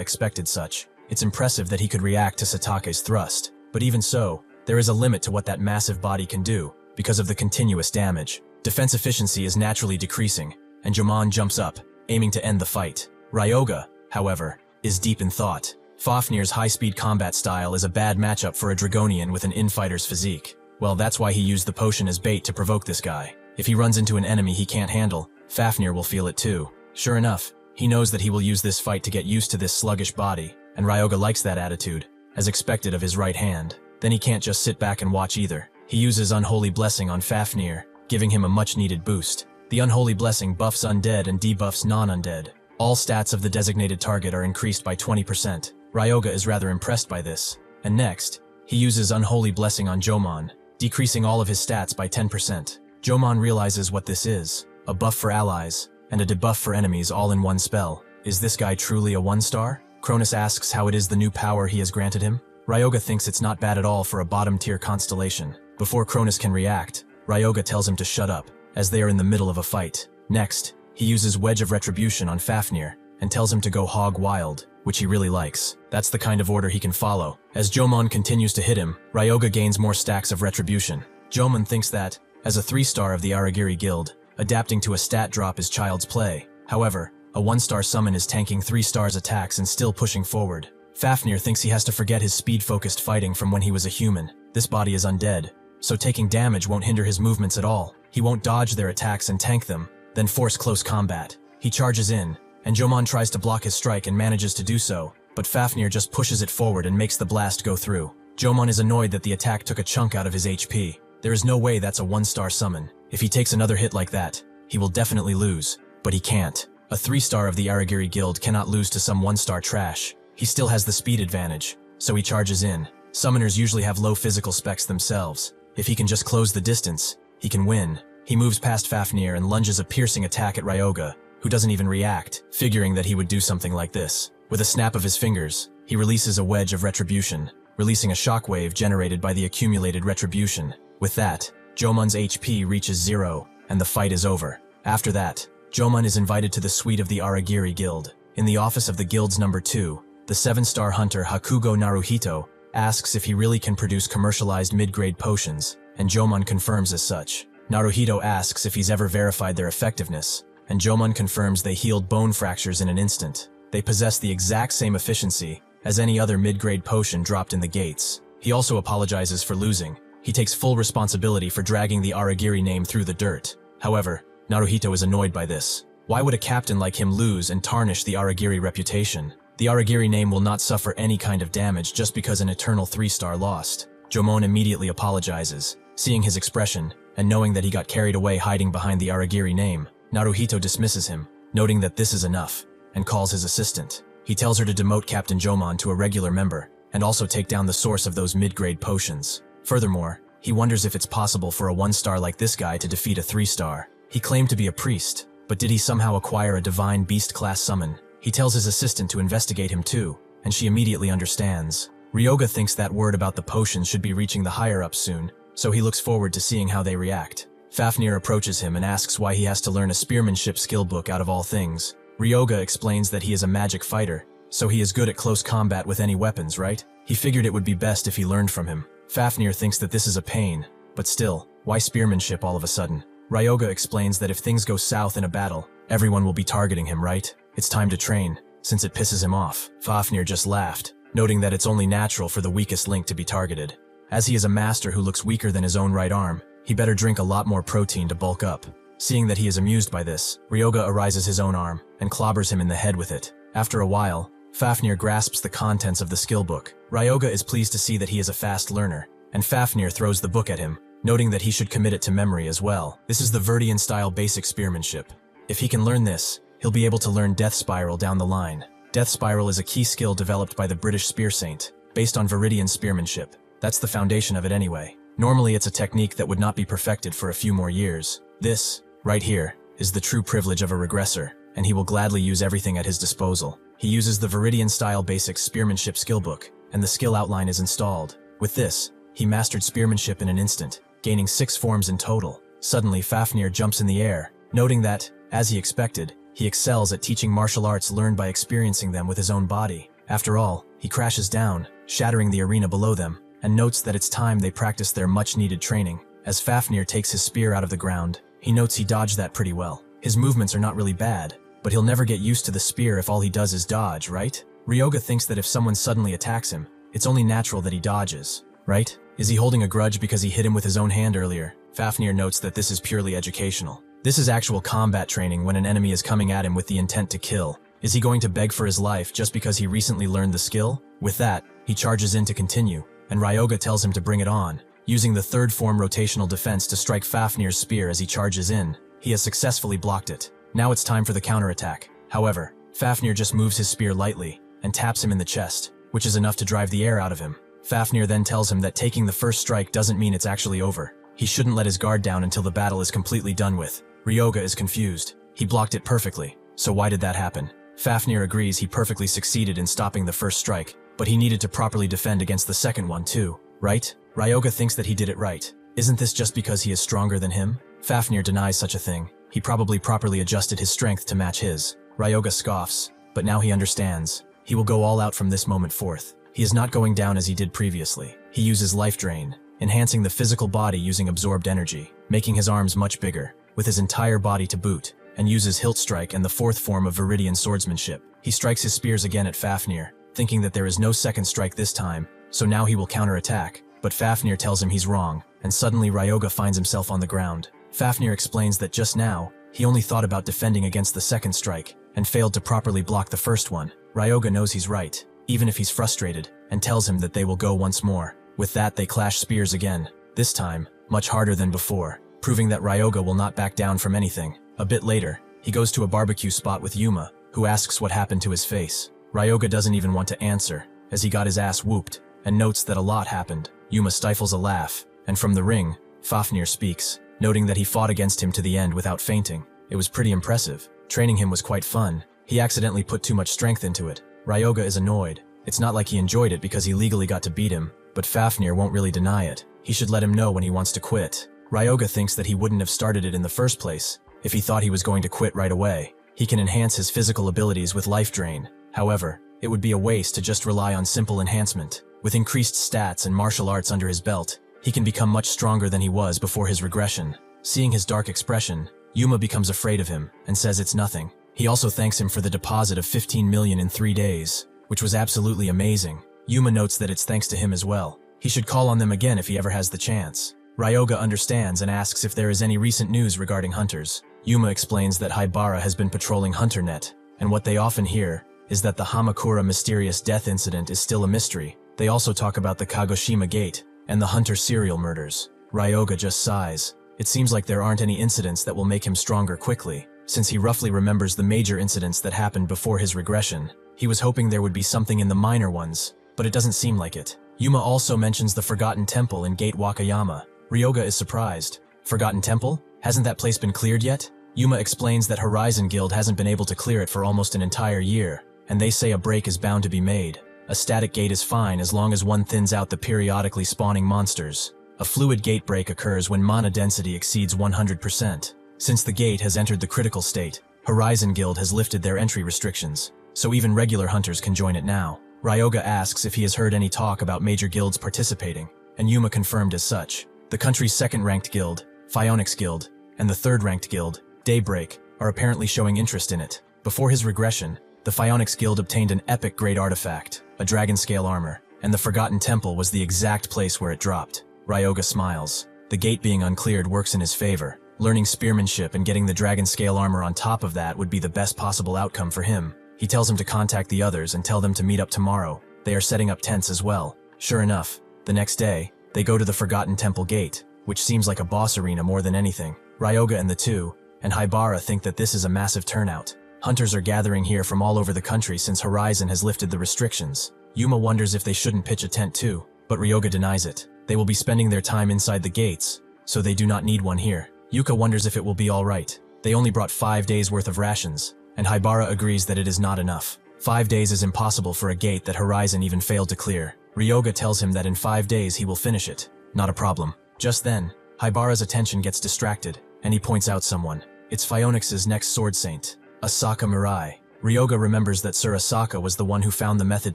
expected such. It's impressive that he could react to Satake's thrust, but even so, there is a limit to what that massive body can do, because of the continuous damage. Defense efficiency is naturally decreasing, and Jomon jumps up, aiming to end the fight. Ryoga, however, is deep in thought. Fafnir's high-speed combat style is a bad matchup for a Dragonian with an infighter's physique. Well, that's why he used the potion as bait to provoke this guy. If he runs into an enemy he can't handle, Fafnir will feel it too. Sure enough, he knows that he will use this fight to get used to this sluggish body, and Ryoga likes that attitude, as expected of his right hand. Then he can't just sit back and watch either. He uses Unholy Blessing on Fafnir, giving him a much-needed boost. The Unholy Blessing buffs undead and debuffs non-undead. All stats of the designated target are increased by 20%. Ryoga is rather impressed by this. And next, he uses Unholy Blessing on Jomon, decreasing all of his stats by 10%. Jomon realizes what this is: a buff for allies, and a debuff for enemies all in one spell. Is this guy truly a 1-star? Chronos asks how it is the new power he has granted him. Ryoga thinks it's not bad at all for a bottom-tier constellation. Before Chronos can react, Ryoga tells him to shut up, as they are in the middle of a fight. Next, he uses Wedge of Retribution on Fafnir, and tells him to go hog wild, which he really likes. That's the kind of order he can follow. As Jomon continues to hit him, Ryoga gains more stacks of Retribution. Jomon thinks that, as a 3-star of the Aragiri Guild, adapting to a stat drop is child's play. However, a 1-star summon is tanking 3 stars attacks and still pushing forward. Fafnir thinks he has to forget his speed-focused fighting from when he was a human. This body is undead, so taking damage won't hinder his movements at all. He won't dodge their attacks and tank them, then force close combat. He charges in, and Jomon tries to block his strike and manages to do so, but Fafnir just pushes it forward and makes the blast go through. Jomon is annoyed that the attack took a chunk out of his HP. There is no way that's a 1-star summon. If he takes another hit like that, he will definitely lose, but he can't. A 3-star of the Aragiri Guild cannot lose to some 1-star trash. He still has the speed advantage, so he charges in. Summoners usually have low physical specs themselves. If he can just close the distance, he can win. He moves past Fafnir and lunges a piercing attack at Ryoga, who doesn't even react, figuring that he would do something like this. With a snap of his fingers, he releases a Wedge of Retribution, releasing a shockwave generated by the accumulated Retribution. With that, Jomon's HP reaches 0, and the fight is over. After that, Jomon is invited to the suite of the Aragiri Guild. In the office of the Guild's number 2, the 7-star hunter Hakugo Naruhito asks if he really can produce commercialized mid-grade potions, and Jomon confirms as such. Naruhito asks if he's ever verified their effectiveness, and Jomon confirms they healed bone fractures in an instant. They possess the exact same efficiency as any other mid-grade potion dropped in the gates. He also apologizes for losing. He takes full responsibility for dragging the Aragiri name through the dirt. However, Naruhito is annoyed by this. Why would a captain like him lose and tarnish the Aragiri reputation? The Aragiri name will not suffer any kind of damage just because an eternal 3-star lost. Jomon immediately apologizes. Seeing his expression, and knowing that he got carried away hiding behind the Aragiri name, Naruhito dismisses him, noting that this is enough, and calls his assistant. He tells her to demote Captain Jomon to a regular member, and also take down the source of those mid-grade potions. Furthermore, he wonders if it's possible for a 1-star like this guy to defeat a 3-star. He claimed to be a priest, but did he somehow acquire a divine beast-class summon? He tells his assistant to investigate him too, and she immediately understands. Ryoga thinks that word about the potions should be reaching the higher-ups soon, so he looks forward to seeing how they react. Fafnir approaches him and asks why he has to learn a spearmanship skill book out of all things. Ryoga explains that he is a magic fighter, so he is good at close combat with any weapons, right? He figured it would be best if he learned from him. Fafnir thinks that this is a pain, but still, why spearmanship all of a sudden? Ryoga explains that if things go south in a battle, everyone will be targeting him, right? It's time to train, since it pisses him off. Fafnir just laughed, noting that it's only natural for the weakest link to be targeted. As he is a master who looks weaker than his own right arm, he better drink a lot more protein to bulk up. Seeing that he is amused by this, Ryoga arises his own arm and clobbers him in the head with it. After a while, Fafnir grasps the contents of the skill book. Ryoga is pleased to see that he is a fast learner, and Fafnir throws the book at him, noting that he should commit it to memory as well. This is the Verdian-style basic spearmanship. If he can learn this, he'll be able to learn Death Spiral down the line. Death Spiral is a key skill developed by the British Spear Saint, based on Viridian spearmanship. That's the foundation of it anyway. Normally it's a technique that would not be perfected for a few more years. This, right here, is the true privilege of a regressor, and he will gladly use everything at his disposal. He uses the Viridian-style basic spearmanship skill book, and the skill outline is installed. With this, he mastered spearmanship in an instant, gaining 6 forms in total. Suddenly Fafnir jumps in the air, noting that, as he expected, he excels at teaching martial arts learned by experiencing them with his own body. After all, he crashes down, shattering the arena below them, and notes that it's time they practice their much-needed training. As Fafnir takes his spear out of the ground, he notes he dodged that pretty well. His movements are not really bad, but he'll never get used to the spear if all he does is dodge, right? Ryoga thinks that if someone suddenly attacks him, it's only natural that he dodges, right? Is he holding a grudge because he hit him with his own hand earlier? Fafnir notes that this is purely educational. This is actual combat training when an enemy is coming at him with the intent to kill. Is he going to beg for his life just because he recently learned the skill? With that, he charges in to continue, and Ryoga tells him to bring it on. Using the third form rotational defense to strike Fafnir's spear as he charges in, he has successfully blocked it. Now it's time for the counterattack. However, Fafnir just moves his spear lightly and taps him in the chest, which is enough to drive the air out of him. Fafnir then tells him that taking the first strike doesn't mean it's actually over. He shouldn't let his guard down until the battle is completely done with. Ryoga is confused. He blocked it perfectly, so why did that happen? Fafnir agrees he perfectly succeeded in stopping the first strike, but he needed to properly defend against the second one too, right? Ryoga thinks that he did it right. Isn't this just because he is stronger than him? Fafnir denies such a thing. He probably properly adjusted his strength to match his. Ryoga scoffs, but now he understands. He will go all out from this moment forth. He is not going down as he did previously. He uses life drain, enhancing the physical body using absorbed energy, making his arms much bigger, with his entire body to boot, and uses hilt strike and the fourth form of Viridian swordsmanship. He strikes his spears again at Fafnir, thinking that there is no second strike this time, so now he will counterattack, but Fafnir tells him he's wrong, and suddenly Ryoga finds himself on the ground. Fafnir explains that just now, he only thought about defending against the second strike, and failed to properly block the first one. Ryoga knows he's right, even if he's frustrated, and tells him that they will go once more. With that, they clash spears again, this time, much harder than before, proving that Ryoga will not back down from anything. A bit later, he goes to a barbecue spot with Yuma, who asks what happened to his face. Ryoga doesn't even want to answer, as he got his ass whooped, and notes that a lot happened. Yuma stifles a laugh, and from the ring, Fafnir speaks, noting that he fought against him to the end without fainting. It was pretty impressive. Training him was quite fun. He accidentally put too much strength into it. Ryoga is annoyed. It's not like he enjoyed it because he legally got to beat him, but Fafnir won't really deny it. He should let him know when he wants to quit. Ryoga thinks that he wouldn't have started it in the first place if he thought he was going to quit right away. He can enhance his physical abilities with life drain. However, it would be a waste to just rely on simple enhancement. With increased stats and martial arts under his belt, he can become much stronger than he was before his regression. Seeing his dark expression, Yuma becomes afraid of him and says it's nothing. He also thanks him for the deposit of 15 million in 3 days, which was absolutely amazing. Yuma notes that it's thanks to him as well. He should call on them again if he ever has the chance. Ryoga understands and asks if there is any recent news regarding hunters. Yuma explains that Haibara has been patrolling HunterNet, and what they often hear is that the Hamakura mysterious death incident is still a mystery. They also talk about the Kagoshima Gate and the Hunter serial murders. Ryoga just sighs. It seems like there aren't any incidents that will make him stronger quickly, since he roughly remembers the major incidents that happened before his regression. He was hoping there would be something in the minor ones, but it doesn't seem like it. Yuma also mentions the Forgotten Temple in Gate Wakayama. Ryoga is surprised. Forgotten Temple? Hasn't that place been cleared yet? Yuma explains that Horizon Guild hasn't been able to clear it for almost an entire year, and they say a break is bound to be made. A static gate is fine as long as one thins out the periodically spawning monsters. A fluid gate break occurs when mana density exceeds 100%. Since the gate has entered the critical state, Horizon Guild has lifted their entry restrictions, so even regular hunters can join it now. Ryoga asks if he has heard any talk about major guilds participating, and Yuma confirmed as such. The country's second-ranked guild, Phyonix Guild, and the third-ranked guild, Daybreak, are apparently showing interest in it. Before his regression, the Phyonix Guild obtained an epic great artifact, a dragon-scale armor, and the Forgotten Temple was the exact place where it dropped. Ryoga smiles. The gate being uncleared works in his favor. Learning spearmanship and getting the dragon-scale armor on top of that would be the best possible outcome for him. He tells him to contact the others and tell them to meet up tomorrow. They are setting up tents as well. Sure enough, the next day, they go to the Forgotten Temple Gate, which seems like a boss arena more than anything. Ryoga and the two, and Haibara think that this is a massive turnout. Hunters are gathering here from all over the country since Horizon has lifted the restrictions. Yuma wonders if they shouldn't pitch a tent too, but Ryoga denies it. They will be spending their time inside the gates, so they do not need one here. Yuka wonders if it will be alright. They only brought 5 days worth of rations, and Haibara agrees that it is not enough. 5 days is impossible for a gate that Horizon even failed to clear. Ryoga tells him that in 5 days he will finish it. Not a problem. Just then, Haibara's attention gets distracted, and he points out someone. It's Phyonix's next sword saint, Asaka Mirai. Ryoga remembers that Sir Asaka was the one who found the method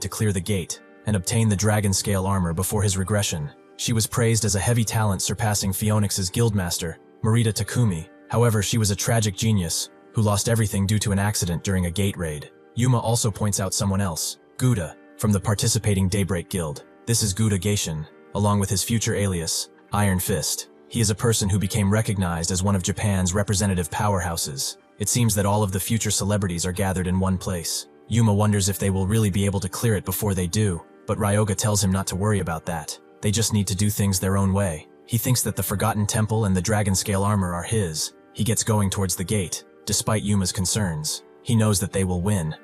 to clear the gate, and obtain the dragon-scale armor before his regression. She was praised as a heavy talent surpassing Phyonix's guildmaster, Marita Takumi. However, she was a tragic genius, who lost everything due to an accident during a gate raid. Yuma also points out someone else, Gouda, from the participating Daybreak Guild. This is Gouda Gaishin, along with his future alias, Iron Fist. He is a person who became recognized as one of Japan's representative powerhouses. It seems that all of the future celebrities are gathered in one place. Yuma wonders if they will really be able to clear it before they do. but Ryoga tells him not to worry about that. They just need to do things their own way. He thinks that the Forgotten Temple and the dragon scale armor are his. He gets going towards the gate, despite Yuma's concerns. He knows that they will win.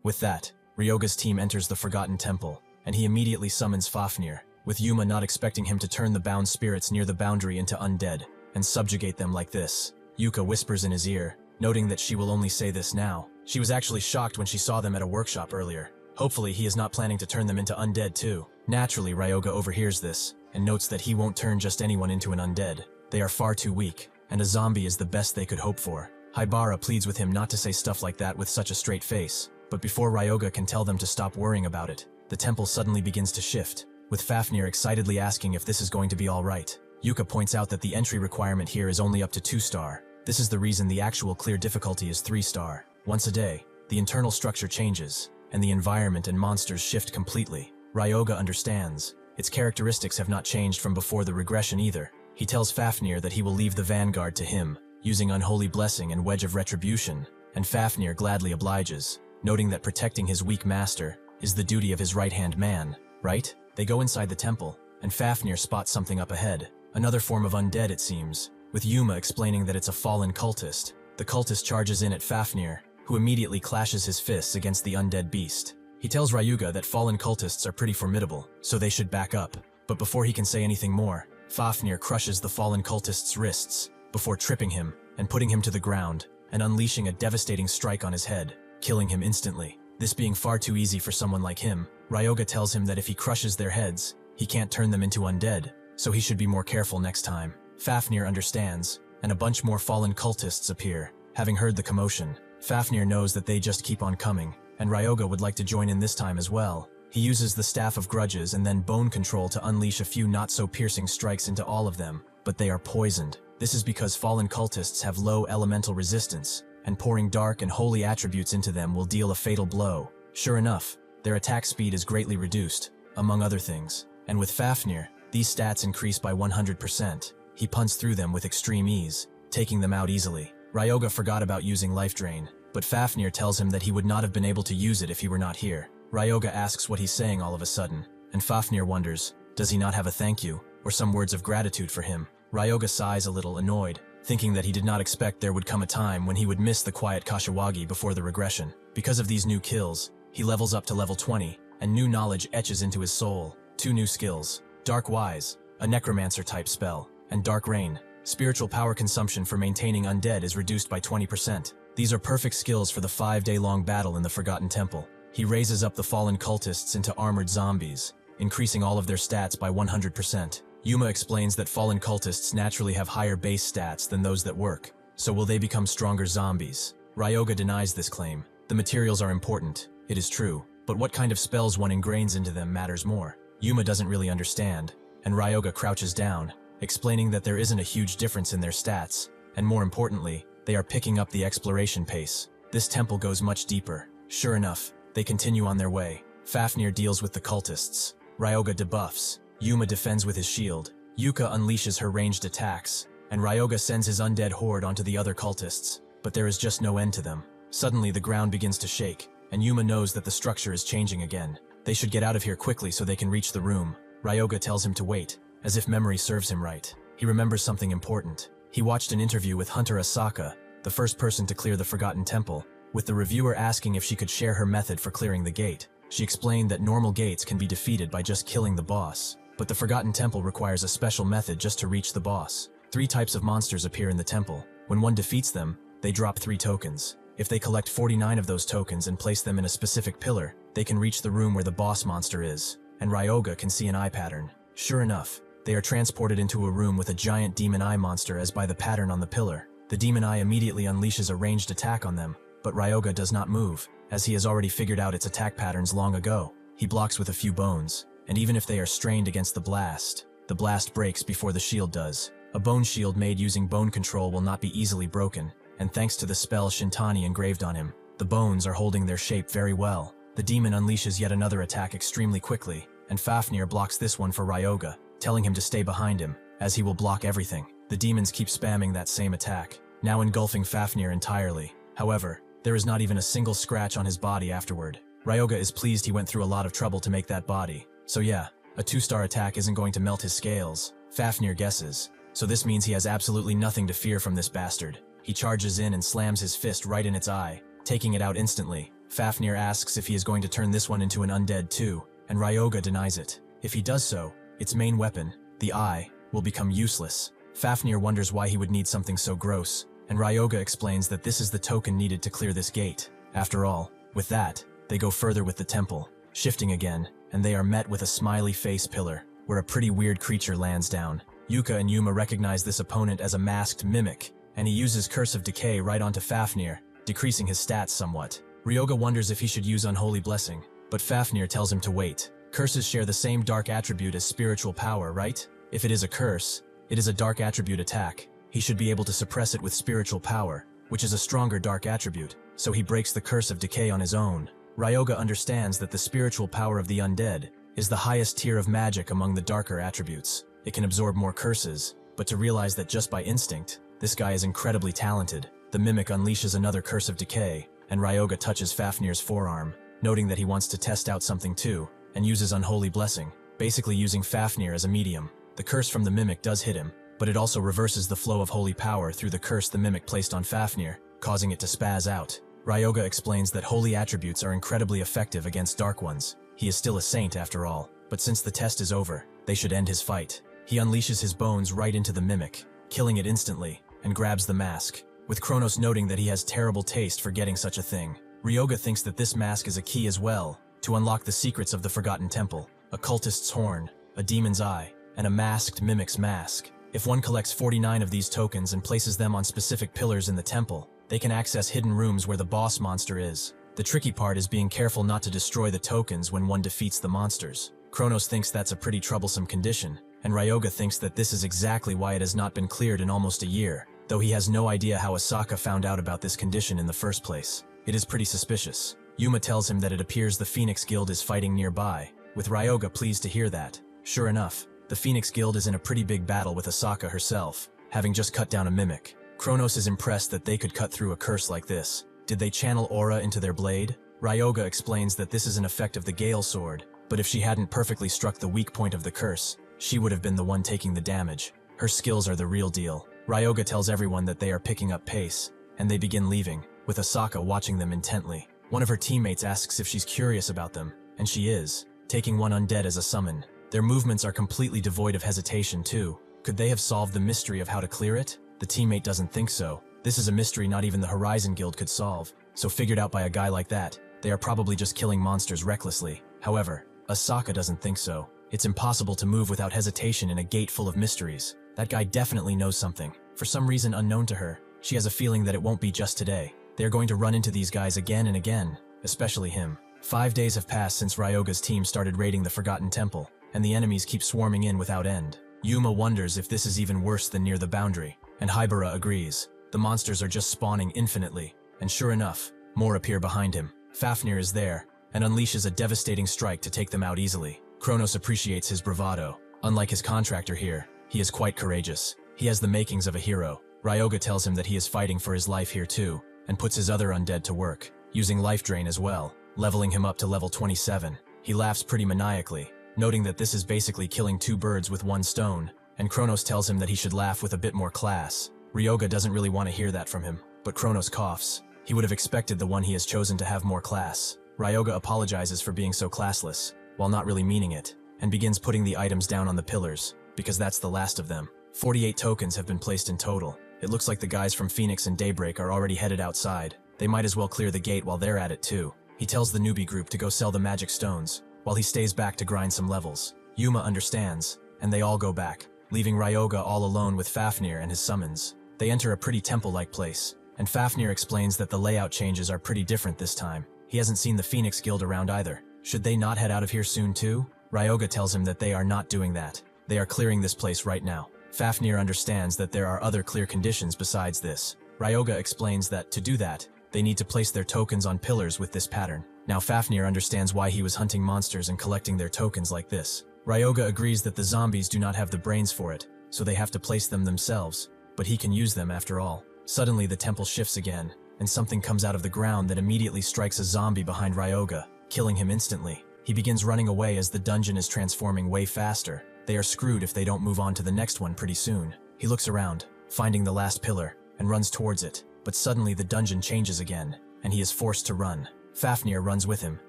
With that, Ryoga's team enters the Forgotten Temple, and he immediately summons Fafnir, with Yuma not expecting him to turn the bound spirits near the boundary into undead, and subjugate them like this. Yuka whispers in his ear, noting that she will only say this now. She was actually shocked when she saw them at a workshop earlier. Hopefully he is not planning to turn them into undead too. Naturally, Ryoga overhears this, and notes that he won't turn just anyone into an undead. They are far too weak, and a zombie is the best they could hope for. Haibara pleads with him not to say stuff like that with such a straight face, but before Ryoga can tell them to stop worrying about it, the temple suddenly begins to shift, with Fafnir excitedly asking if this is going to be alright. Yuka points out that the entry requirement here is only up to 2-star. This is the reason the actual clear difficulty is 3-star. Once a day, the internal structure changes, and the environment and monsters shift completely. Ryoga understands. Its characteristics have not changed from before the regression either. He tells Fafnir that he will leave the vanguard to him, using Unholy Blessing and Wedge of Retribution, and Fafnir gladly obliges, noting that protecting his weak master is the duty of his right-hand man, right? They go inside the temple, and Fafnir spots something up ahead. Another form of undead, it seems, with Yuma explaining that it's a fallen cultist. The cultist charges in at Fafnir, who immediately clashes his fists against the undead beast. He tells Ryoga that fallen cultists are pretty formidable, so they should back up. But before he can say anything more, Fafnir crushes the fallen cultist's wrists, before tripping him and putting him to the ground, and unleashing a devastating strike on his head, killing him instantly. This being far too easy for someone like him, Ryoga tells him that if he crushes their heads, he can't turn them into undead, so he should be more careful next time. Fafnir understands, and a bunch more fallen cultists appear. Having heard the commotion, Fafnir knows that they just keep on coming, and Ryoga would like to join in this time as well. He uses the Staff of Grudges and then Bone Control to unleash a few not-so-piercing strikes into all of them, but they are poisoned. This is because fallen cultists have low elemental resistance, and pouring dark and holy attributes into them will deal a fatal blow. Sure enough, their attack speed is greatly reduced, among other things. And with Fafnir, these stats increase by 100%. He punts through them with extreme ease, taking them out easily. Ryoga forgot about using Life Drain, but Fafnir tells him that he would not have been able to use it if he were not here. Ryoga asks what he's saying all of a sudden, and Fafnir wonders, does he not have a thank you, or some words of gratitude for him? Ryoga sighs a little annoyed, thinking that he did not expect there would come a time when he would miss the quiet Kashiwagi before the regression. Because of these new kills, he levels up to level 20, and new knowledge etches into his soul. 2 new skills: Dark Wise, a Necromancer type spell, and Dark Rain. Spiritual power consumption for maintaining undead is reduced by 20%. These are perfect skills for the 5-day-long battle in the Forgotten Temple. He raises up the fallen cultists into armored zombies, increasing all of their stats by 100%. Yuma explains that fallen cultists naturally have higher base stats than those that work, so will they become stronger zombies? Ryoga denies this claim. The materials are important, it is true, but what kind of spells one ingrains into them matters more. Yuma doesn't really understand, and Ryoga crouches down, explaining that there isn't a huge difference in their stats, and more importantly, they are picking up the exploration pace. This temple goes much deeper. Sure enough, they continue on their way. Fafnir deals with the cultists. Ryoga debuffs. Yuma defends with his shield. Yuka unleashes her ranged attacks, and Ryoga sends his undead horde onto the other cultists. But there is just no end to them. Suddenly the ground begins to shake, and Yuma knows that the structure is changing again. They should get out of here quickly so they can reach the room. Ryoga tells him to wait, as if memory serves him right. He remembers something important. He watched an interview with Hunter Asaka, the first person to clear the Forgotten Temple, with the reviewer asking if she could share her method for clearing the gate. She explained that normal gates can be defeated by just killing the boss, but the Forgotten Temple requires a special method just to reach the boss. 3 types of monsters appear in the temple. When one defeats them, they drop 3 tokens. If they collect 49 of those tokens and place them in a specific pillar, they can reach the room where the boss monster is, and Ryoga can see an eye pattern. Sure enough, they are transported into a room with a giant demon eye monster as by the pattern on the pillar. The demon eye immediately unleashes a ranged attack on them, but Ryoga does not move, as he has already figured out its attack patterns long ago. He blocks with a few bones, and even if they are strained against the blast breaks before the shield does. A bone shield made using bone control will not be easily broken, and thanks to the spell Shintani engraved on him, the bones are holding their shape very well. The demon unleashes yet another attack extremely quickly, and Fafnir blocks this one for Ryoga, telling him to stay behind him, as he will block everything. The demons keep spamming that same attack, now engulfing Fafnir entirely. However, there is not even a single scratch on his body afterward. Ryoga is pleased he went through a lot of trouble to make that body. So yeah, a 2-star attack isn't going to melt his scales, Fafnir guesses. So this means he has absolutely nothing to fear from this bastard. He charges in and slams his fist right in its eye, taking it out instantly. Fafnir asks if he is going to turn this one into an undead too, and Ryoga denies it. If he does so, its main weapon, the eye, will become useless. Fafnir wonders why he would need something so gross, and Ryoga explains that this is the token needed to clear this gate. After all, with that, they go further with the temple, shifting again, and they are met with a smiley face pillar, where a pretty weird creature lands down. Yuka and Yuma recognize this opponent as a masked mimic, and he uses Curse of Decay right onto Fafnir, decreasing his stats somewhat. Ryoga wonders if he should use Unholy Blessing, but Fafnir tells him to wait. Curses share the same dark attribute as spiritual power, right? If it is a curse, it is a dark attribute attack. He should be able to suppress it with spiritual power, which is a stronger dark attribute, so he breaks the Curse of Decay on his own. Ryoga understands that the spiritual power of the undead is the highest tier of magic among the darker attributes. It can absorb more curses, but to realize that just by instinct, this guy is incredibly talented. The mimic unleashes another Curse of Decay, and Ryoga touches Fafnir's forearm, noting that he wants to test out something too, and uses Unholy Blessing, basically using Fafnir as a medium. The curse from the mimic does hit him, but it also reverses the flow of holy power through the curse the mimic placed on Fafnir, causing it to spaz out. Ryoga explains that holy attributes are incredibly effective against dark ones. He is still a saint after all, but since the test is over, they should end his fight. He unleashes his bones right into the mimic, killing it instantly, and grabs the mask, with Chronos noting that he has terrible taste for getting such a thing. Ryoga thinks that this mask is a key as well, to unlock the secrets of the Forgotten Temple, a cultist's horn, a demon's eye, and a masked mimic's mask. If one collects 49 of these tokens and places them on specific pillars in the temple, they can access hidden rooms where the boss monster is. The tricky part is being careful not to destroy the tokens when one defeats the monsters. Chronos thinks that's a pretty troublesome condition, and Ryoga thinks that this is exactly why it has not been cleared in almost a year, though he has no idea how Asaka found out about this condition in the first place. It is pretty suspicious. Yuma tells him that it appears the Phoenix Guild is fighting nearby, with Ryoga pleased to hear that. Sure enough, the Phoenix Guild is in a pretty big battle with Asaka herself, having just cut down a mimic. Chronos is impressed that they could cut through a curse like this. Did they channel aura into their blade? Ryoga explains that this is an effect of the Gale Sword, but if she hadn't perfectly struck the weak point of the curse, she would have been the one taking the damage. Her skills are the real deal. Ryoga tells everyone that they are picking up pace, and they begin leaving, with Asaka watching them intently. One of her teammates asks if she's curious about them, and she is, taking one undead as a summon. Their movements are completely devoid of hesitation too. Could they have solved the mystery of how to clear it? The teammate doesn't think so. This is a mystery not even the Horizon Guild could solve, so figured out by a guy like that, they are probably just killing monsters recklessly. However, Asaka doesn't think so. It's impossible to move without hesitation in a gate full of mysteries. That guy definitely knows something. For some reason unknown to her, she has a feeling that it won't be just today. They are going to run into these guys again and again, especially him. 5 days have passed since Ryoga's team started raiding the Forgotten Temple, and the enemies keep swarming in without end. Yuma wonders if this is even worse than near the boundary, and Hybara agrees. The monsters are just spawning infinitely, and sure enough, more appear behind him. Fafnir is there, and unleashes a devastating strike to take them out easily. Chronos appreciates his bravado. Unlike his contractor here, he is quite courageous. He has the makings of a hero. Ryoga tells him that he is fighting for his life here too, and puts his other undead to work, using life drain as well, leveling him up to level 27. He laughs pretty maniacally, noting that this is basically killing 2 birds with 1 stone, and Chronos tells him that he should laugh with a bit more class. Ryoga doesn't really want to hear that from him, but Chronos coughs. He would have expected the one he has chosen to have more class. Ryoga apologizes for being so classless, while not really meaning it, and begins putting the items down on the pillars, because that's the last of them. 48 tokens have been placed in total. It looks like the guys from Phoenix and Daybreak are already headed outside. They might as well clear the gate while they're at it too. He tells the newbie group to go sell the magic stones, while he stays back to grind some levels. Yuma understands, and they all go back, leaving Ryoga all alone with Fafnir and his summons. They enter a pretty temple-like place, and Fafnir explains that the layout changes are pretty different this time. He hasn't seen the Phoenix Guild around either. Should they not head out of here soon too? Ryoga tells him that they are not doing that. They are clearing this place right now. Fafnir understands that there are other clear conditions besides this. Ryoga explains that, to do that, they need to place their tokens on pillars with this pattern. Now Fafnir understands why he was hunting monsters and collecting their tokens like this. Ryoga agrees that the zombies do not have the brains for it, so they have to place them themselves, but he can use them after all. Suddenly the temple shifts again, and something comes out of the ground that immediately strikes a zombie behind Ryoga, killing him instantly. He begins running away as the dungeon is transforming way faster. They are screwed if they don't move on to the next one pretty soon. He looks around, finding the last pillar, and runs towards it, but suddenly the dungeon changes again, and he is forced to run. Fafnir runs with him,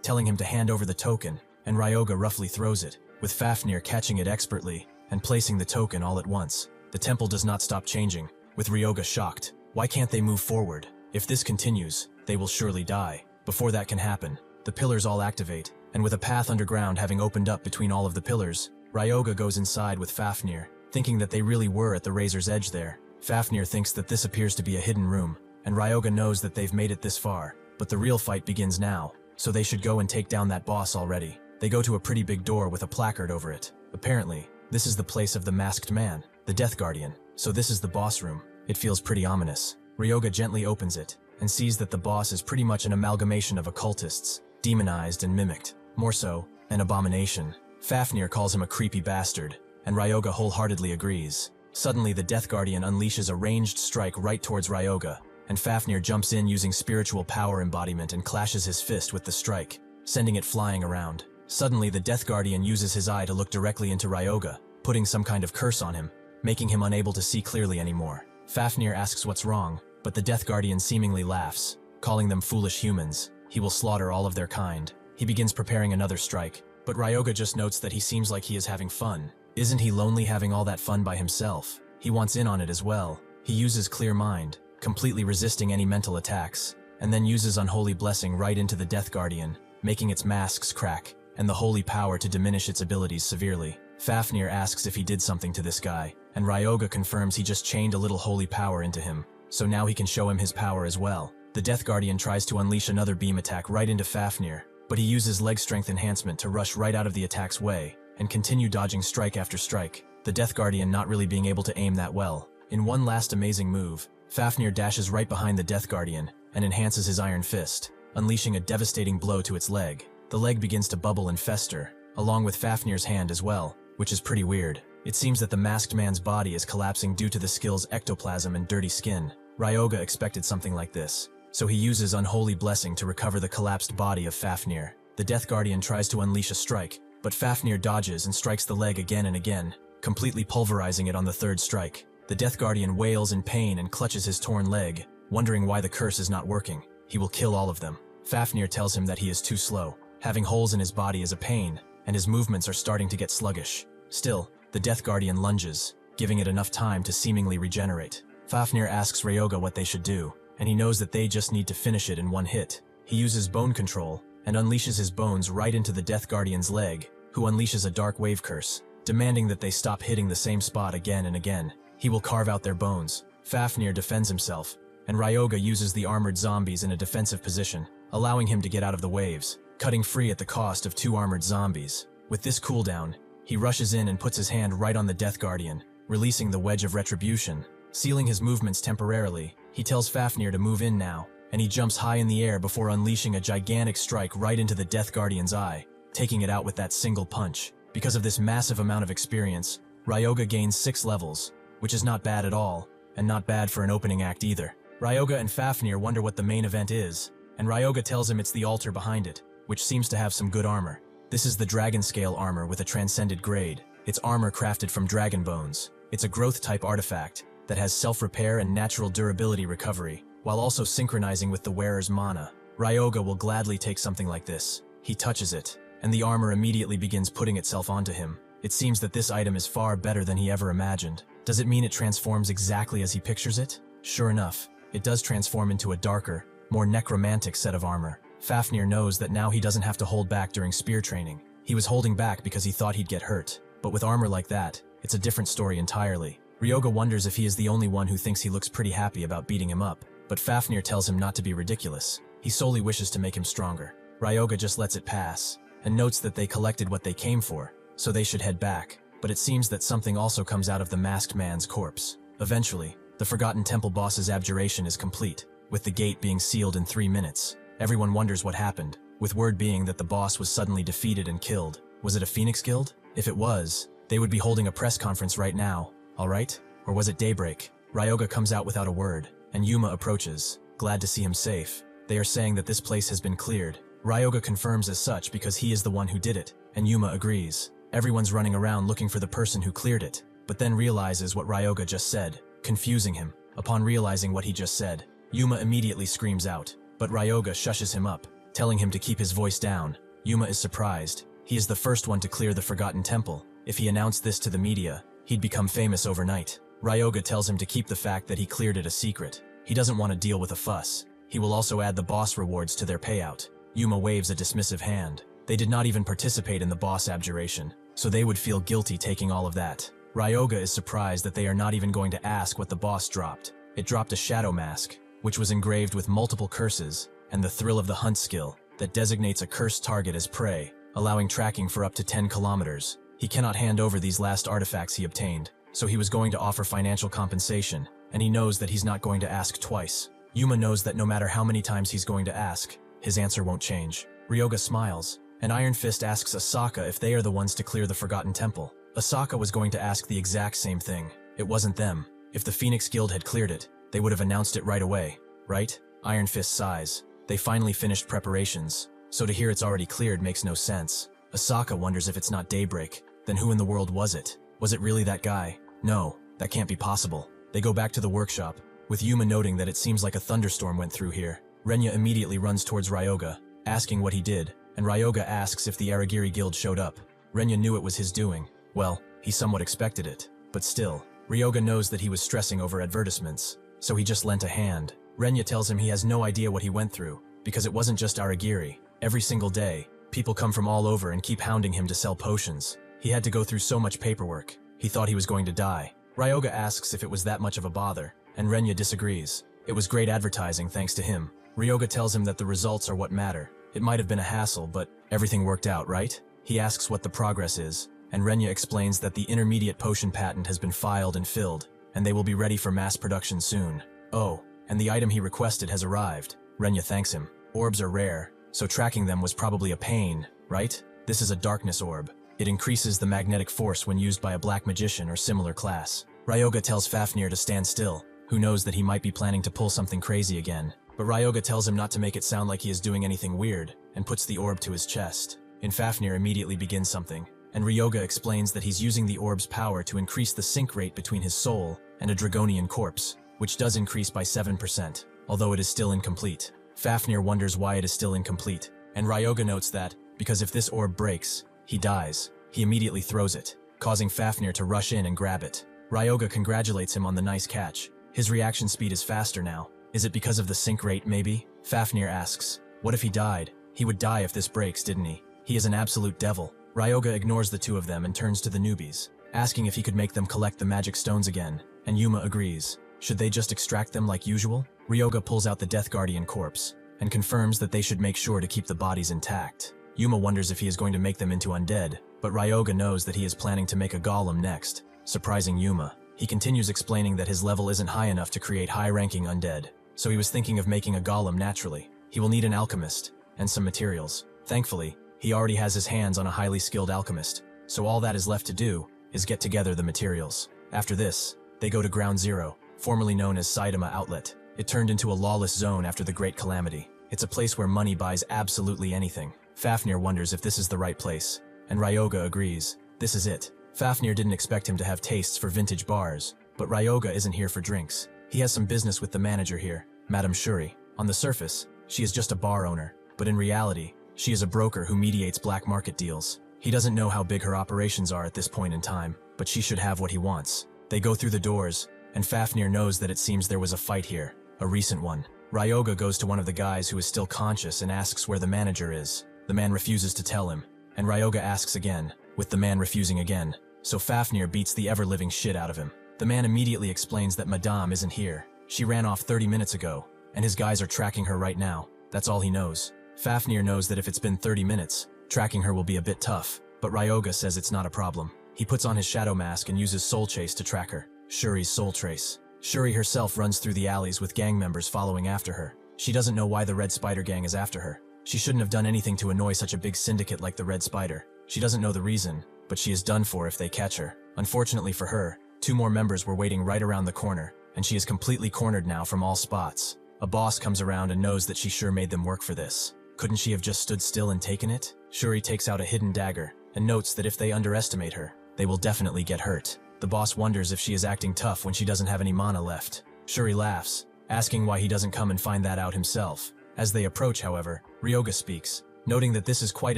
telling him to hand over the token, and Ryoga roughly throws it, with Fafnir catching it expertly, and placing the token all at once. The temple does not stop changing, with Ryoga shocked. Why can't they move forward? If this continues, they will surely die. Before that can happen, the pillars all activate, and with a path underground having opened up between all of the pillars, Ryoga goes inside with Fafnir, thinking that they really were at the razor's edge there. Fafnir thinks that this appears to be a hidden room, and Ryoga knows that they've made it this far, but the real fight begins now, so they should go and take down that boss already. They go to a pretty big door with a placard over it. Apparently, this is the place of the masked man, the Death Guardian, so this is the boss room. It feels pretty ominous. Ryoga gently opens it, and sees that the boss is pretty much an amalgamation of occultists, demonized and mimicked. More so, an abomination. Fafnir calls him a creepy bastard, and Ryoga wholeheartedly agrees. Suddenly the Death Guardian unleashes a ranged strike right towards Ryoga, and Fafnir jumps in using spiritual power embodiment and clashes his fist with the strike, sending it flying around. Suddenly the Death Guardian uses his eye to look directly into Ryoga, putting some kind of curse on him, making him unable to see clearly anymore. Fafnir asks what's wrong, but the Death Guardian seemingly laughs, calling them foolish humans. He will slaughter all of their kind. He begins preparing another strike, but Ryoga just notes that he seems like he is having fun. Isn't he lonely having all that fun by himself? He wants in on it as well. He uses Clear Mind, completely resisting any mental attacks, and then uses Unholy Blessing right into the Death Guardian, making its masks crack, and the holy power to diminish its abilities severely. Fafnir asks if he did something to this guy, and Ryoga confirms he just chained a little holy power into him, so now he can show him his power as well. The Death Guardian tries to unleash another beam attack right into Fafnir, but he uses leg strength enhancement to rush right out of the attack's way, and continue dodging strike after strike, the Death Guardian not really being able to aim that well. In one last amazing move, Fafnir dashes right behind the Death Guardian, and enhances his Iron Fist, unleashing a devastating blow to its leg. The leg begins to bubble and fester, along with Fafnir's hand as well, which is pretty weird. It seems that the masked man's body is collapsing due to the skill's ectoplasm and dirty skin. Ryoga expected something like this, so he uses Unholy Blessing to recover the collapsed body of Fafnir. The Death Guardian tries to unleash a strike, but Fafnir dodges and strikes the leg again and again, completely pulverizing it on the third strike. The Death Guardian wails in pain and clutches his torn leg, wondering why the curse is not working. He will kill all of them. Fafnir tells him that he is too slow. Having holes in his body is a pain, and his movements are starting to get sluggish. Still, the Death Guardian lunges, giving it enough time to seemingly regenerate. Fafnir asks Ryoga what they should do, and he knows that they just need to finish it in one hit. He uses bone control, and unleashes his bones right into the Death Guardian's leg, who unleashes a dark wave curse, demanding that they stop hitting the same spot again and again. He will carve out their bones. Fafnir defends himself, and Ryoga uses the armored zombies in a defensive position, allowing him to get out of the waves, cutting free at the cost of 2 armored zombies. With this cooldown, he rushes in and puts his hand right on the Death Guardian, releasing the Wedge of Retribution. Sealing his movements temporarily, he tells Fafnir to move in now, and he jumps high in the air before unleashing a gigantic strike right into the Death Guardian's eye, taking it out with that single punch. Because of this massive amount of experience, Ryoga gains 6 levels, which is not bad at all, and not bad for an opening act either. Ryoga and Fafnir wonder what the main event is, and Ryoga tells him it's the altar behind it, which seems to have some good armor. This is the dragon scale armor with a transcended grade. It's armor crafted from dragon bones. It's a growth-type artifact that has self-repair and natural durability recovery, while also synchronizing with the wearer's mana. Ryoga will gladly take something like this. He touches it, and the armor immediately begins putting itself onto him. It seems that this item is far better than he ever imagined. Does it mean it transforms exactly as he pictures it? Sure enough, it does transform into a darker, more necromantic set of armor. Fafnir knows that now he doesn't have to hold back during spear training. He was holding back because he thought he'd get hurt, but with armor like that, it's a different story entirely. Ryoga wonders if he is the only one who thinks he looks pretty happy about beating him up, but Fafnir tells him not to be ridiculous. He solely wishes to make him stronger. Ryoga just lets it pass, and notes that they collected what they came for, so they should head back, but it seems that something also comes out of the masked man's corpse. Eventually, the Forgotten Temple boss's abjuration is complete, with the gate being sealed in 3 minutes. Everyone wonders what happened, with word being that the boss was suddenly defeated and killed. Was it a Phoenix Guild? If it was, they would be holding a press conference right now, alright? Or was it daybreak? Ryoga comes out without a word, and Yuma approaches, glad to see him safe. They are saying that this place has been cleared. Ryoga confirms as such because he is the one who did it, and Yuma agrees. Everyone's running around looking for the person who cleared it, but then realizes what Ryoga just said, confusing him. Upon realizing what he just said, Yuma immediately screams out, but Ryoga shushes him up, telling him to keep his voice down. Yuma is surprised. He is the first one to clear the Forgotten Temple. If he announced this to the media, he'd become famous overnight. Ryoga tells him to keep the fact that he cleared it a secret. He doesn't want to deal with a fuss. He will also add the boss rewards to their payout. Yuma waves a dismissive hand. They did not even participate in the boss abjuration, so they would feel guilty taking all of that. Ryoga is surprised that they are not even going to ask what the boss dropped. It dropped a shadow mask, which was engraved with multiple curses, and the thrill of the hunt skill that designates a cursed target as prey, allowing tracking for up to 10 kilometers. He cannot hand over these last artifacts he obtained, so he was going to offer financial compensation, and he knows that he's not going to ask twice. Yuma knows that no matter how many times he's going to ask, his answer won't change. Ryoga smiles, and Iron Fist asks Asaka if they are the ones to clear the Forgotten Temple. Asaka was going to ask the exact same thing. It wasn't them. If the Phoenix Guild had cleared it, they would have announced it right away, right? Iron Fist sighs. They finally finished preparations, so to hear it's already cleared makes no sense. Asaka wonders if it's not Daybreak. Then who in the world was it? Was it really that guy? No, that can't be possible. They go back to the workshop, with Yuma noting that it seems like a thunderstorm went through here. Renya immediately runs towards Ryoga, asking what he did, and Ryoga asks if the Aragiri Guild showed up. Renya knew it was his doing. Well, he somewhat expected it, but still. Ryoga knows that he was stressing over advertisements, so he just lent a hand. Renya tells him he has no idea what he went through, because it wasn't just Aragiri. Every single day, people come from all over and keep hounding him to sell potions. He had to go through so much paperwork. He thought he was going to die. Ryoga asks if it was that much of a bother, and Renya disagrees. It was great advertising thanks to him. Ryoga tells him that the results are what matter. It might have been a hassle, but everything worked out, right? He asks what the progress is, and Renya explains that the intermediate potion patent has been filed and filled, and they will be ready for mass production soon. Oh, and the item he requested has arrived. Renya thanks him. Orbs are rare, so tracking them was probably a pain, right? This is a darkness orb. It increases the magnetic force when used by a black magician or similar class. Ryoga tells Fafnir to stand still, who knows that he might be planning to pull something crazy again. But Ryoga tells him not to make it sound like he is doing anything weird, and puts the orb to his chest. And Fafnir immediately begins something, and Ryoga explains that he's using the orb's power to increase the sync rate between his soul and a Dragonian corpse, which does increase by 7%, although it is still incomplete. Fafnir wonders why it is still incomplete, and Ryoga notes that, because if this orb breaks, he dies. He immediately throws it, causing Fafnir to rush in and grab it. Ryoga congratulates him on the nice catch. His reaction speed is faster now. Is it because of the sync rate, maybe? Fafnir asks, what if he died? He would die if this breaks, didn't he? He is an absolute devil. Ryoga ignores the two of them and turns to the newbies, asking if he could make them collect the magic stones again, and Yuma agrees. Should they just extract them like usual? Ryoga pulls out the Death Guardian corpse, and confirms that they should make sure to keep the bodies intact. Yuma wonders if he is going to make them into undead, but Ryoga knows that he is planning to make a golem next, surprising Yuma. He continues explaining that his level isn't high enough to create high-ranking undead, so he was thinking of making a golem naturally. He will need an alchemist, and some materials. Thankfully, he already has his hands on a highly skilled alchemist, so all that is left to do is get together the materials. After this, they go to Ground Zero, formerly known as Saitama Outlet. It turned into a lawless zone after the Great Calamity. It's a place where money buys absolutely anything. Fafnir wonders if this is the right place, and Ryoga agrees. This is it. Fafnir didn't expect him to have tastes for vintage bars, but Ryoga isn't here for drinks. He has some business with the manager here, Madame Shuri. On the surface, she is just a bar owner, but in reality, she is a broker who mediates black market deals. He doesn't know how big her operations are at this point in time, but she should have what he wants. They go through the doors, and Fafnir knows that it seems there was a fight here, a recent one. Ryoga goes to one of the guys who is still conscious and asks where the manager is. The man refuses to tell him, and Ryoga asks again, with the man refusing again. So Fafnir beats the ever-living shit out of him. The man immediately explains that Madame isn't here. She ran off 30 minutes ago, and his guys are tracking her right now. That's all he knows. Fafnir knows that if it's been 30 minutes, tracking her will be a bit tough, but Ryoga says it's not a problem. He puts on his shadow mask and uses Soul Chase to track her. Shuri's Soul Trace. Shuri herself runs through the alleys with gang members following after her. She doesn't know why the Red Spider gang is after her. She shouldn't have done anything to annoy such a big syndicate like the Red Spider. She doesn't know the reason, but she is done for if they catch her. Unfortunately for her, 2 more members were waiting right around the corner, and she is completely cornered now from all spots. A boss comes around and knows that she sure made them work for this. Couldn't she have just stood still and taken it? Shuri takes out a hidden dagger and notes that if they underestimate her, they will definitely get hurt. The boss wonders if she is acting tough when she doesn't have any mana left. Shuri laughs, asking why he doesn't come and find that out himself. As they approach, however, Ryoga speaks, noting that this is quite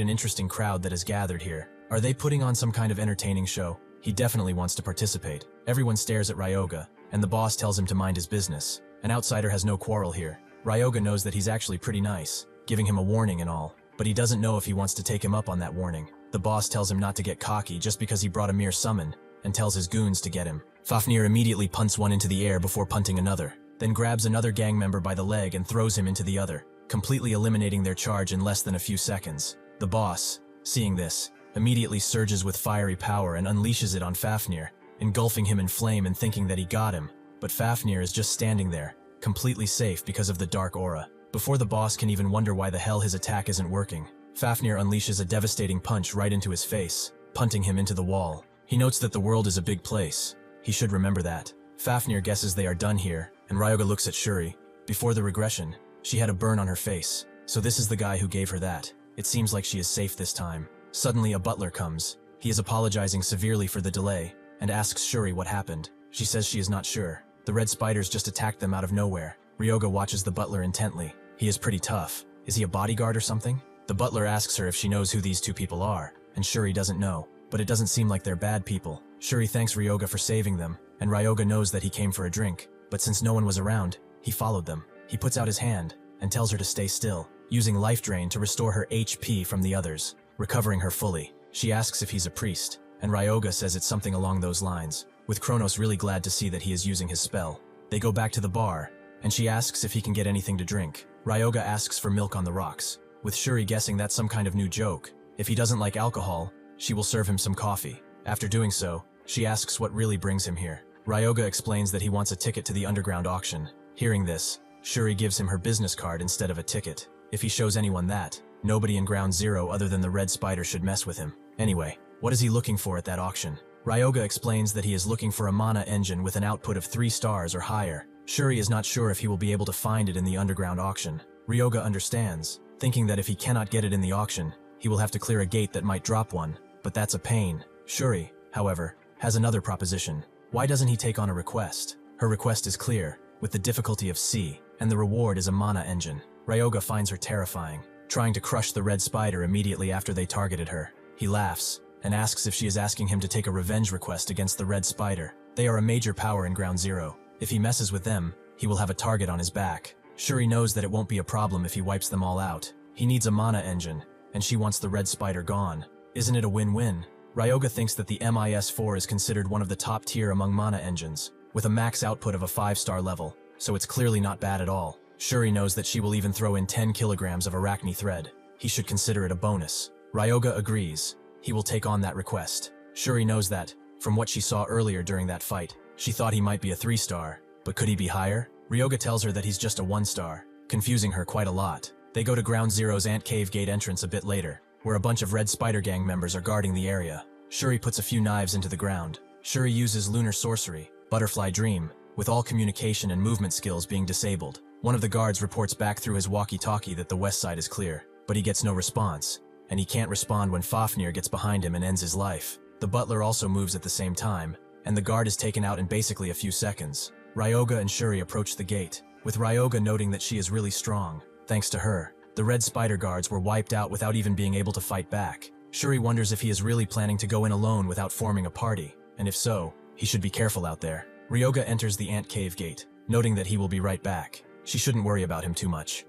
an interesting crowd that has gathered here. Are they putting on some kind of entertaining show? He definitely wants to participate. Everyone stares at Ryoga, and the boss tells him to mind his business. An outsider has no quarrel here. Ryoga knows that he's actually pretty nice, giving him a warning and all, but he doesn't know if he wants to take him up on that warning. The boss tells him not to get cocky just because he brought a mere summon, and tells his goons to get him. Fafnir immediately punts one into the air before punting another, then grabs another gang member by the leg and throws him into the other, completely eliminating their charge in less than a few seconds. The boss, seeing this, immediately surges with fiery power and unleashes it on Fafnir, engulfing him in flame and thinking that he got him. But Fafnir is just standing there, completely safe because of the dark aura. Before the boss can even wonder why the hell his attack isn't working, Fafnir unleashes a devastating punch right into his face, punting him into the wall. He notes that the world is a big place. He should remember that. Fafnir guesses they are done here, and Ryoga looks at Shuri. Before the regression, she had a burn on her face, so this is the guy who gave her that. It seems like she is safe this time. Suddenly a butler comes. He is apologizing severely for the delay, and asks Shuri what happened. She says she is not sure. The red spiders just attacked them out of nowhere. Ryoga watches the butler intently. He is pretty tough. Is he a bodyguard or something? The butler asks her if she knows who these two people are, and Shuri doesn't know, but it doesn't seem like they're bad people. Shuri thanks Ryoga for saving them, and Ryoga knows that he came for a drink, but since no one was around, he followed them. He puts out his hand, and tells her to stay still, using life drain to restore her HP from the others, recovering her fully. She asks if he's a priest, and Ryoga says it's something along those lines, with Chronos really glad to see that he is using his spell. They go back to the bar, and she asks if he can get anything to drink. Ryoga asks for milk on the rocks, with Shuri guessing that's some kind of new joke. If he doesn't like alcohol, she will serve him some coffee. After doing so, she asks what really brings him here. Ryoga explains that he wants a ticket to the underground auction. Hearing this, Shuri gives him her business card instead of a ticket. If he shows anyone that, nobody in Ground Zero other than the red spider should mess with him. Anyway, what is he looking for at that auction? Ryoga explains that he is looking for a mana engine with an output of 3 stars or higher. Shuri is not sure if he will be able to find it in the underground auction. Ryoga understands, thinking that if he cannot get it in the auction, he will have to clear a gate that might drop one, but that's a pain. Shuri, however, has another proposition. Why doesn't he take on a request? Her request is clear, with the difficulty of C, and the reward is a mana engine. Ryoga finds her terrifying, trying to crush the red spider immediately after they targeted her. He laughs, and asks if she is asking him to take a revenge request against the red spider. They are a major power in Ground Zero. If he messes with them, he will have a target on his back. Shuri knows that it won't be a problem if he wipes them all out. He needs a mana engine, and she wants the red spider gone. Isn't it a win-win? Ryoga thinks that the MIS-4 is considered one of the top tier among mana engines, with a max output of a 5-star level, so it's clearly not bad at all. Shuri knows that she will even throw in 10 kilograms of arachne thread. He should consider it a bonus. Ryoga agrees. He will take on that request. Shuri knows that, from what she saw earlier during that fight, she thought he might be a 3-star, but could he be higher? Ryoga tells her that he's just a 1-star, confusing her quite a lot. They go to Ground Zero's ant cave gate entrance a bit later, where a bunch of Red Spider Gang members are guarding the area. Shuri puts a few knives into the ground. Shuri uses lunar sorcery, Butterfly Dream, with all communication and movement skills being disabled. One of the guards reports back through his walkie-talkie that the west side is clear, but he gets no response, and he can't respond when Fafnir gets behind him and ends his life. The butler also moves at the same time, and the guard is taken out in basically a few seconds. Ryoga and Shuri approach the gate, with Ryoga noting that she is really strong. Thanks to her, the Red Spider guards were wiped out without even being able to fight back. Shuri wonders if he is really planning to go in alone without forming a party, and if so, he should be careful out there. Ryoga enters the ant cave gate, noting that he will be right back. She shouldn't worry about him too much.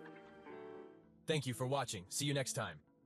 Thank you for watching. See you next time.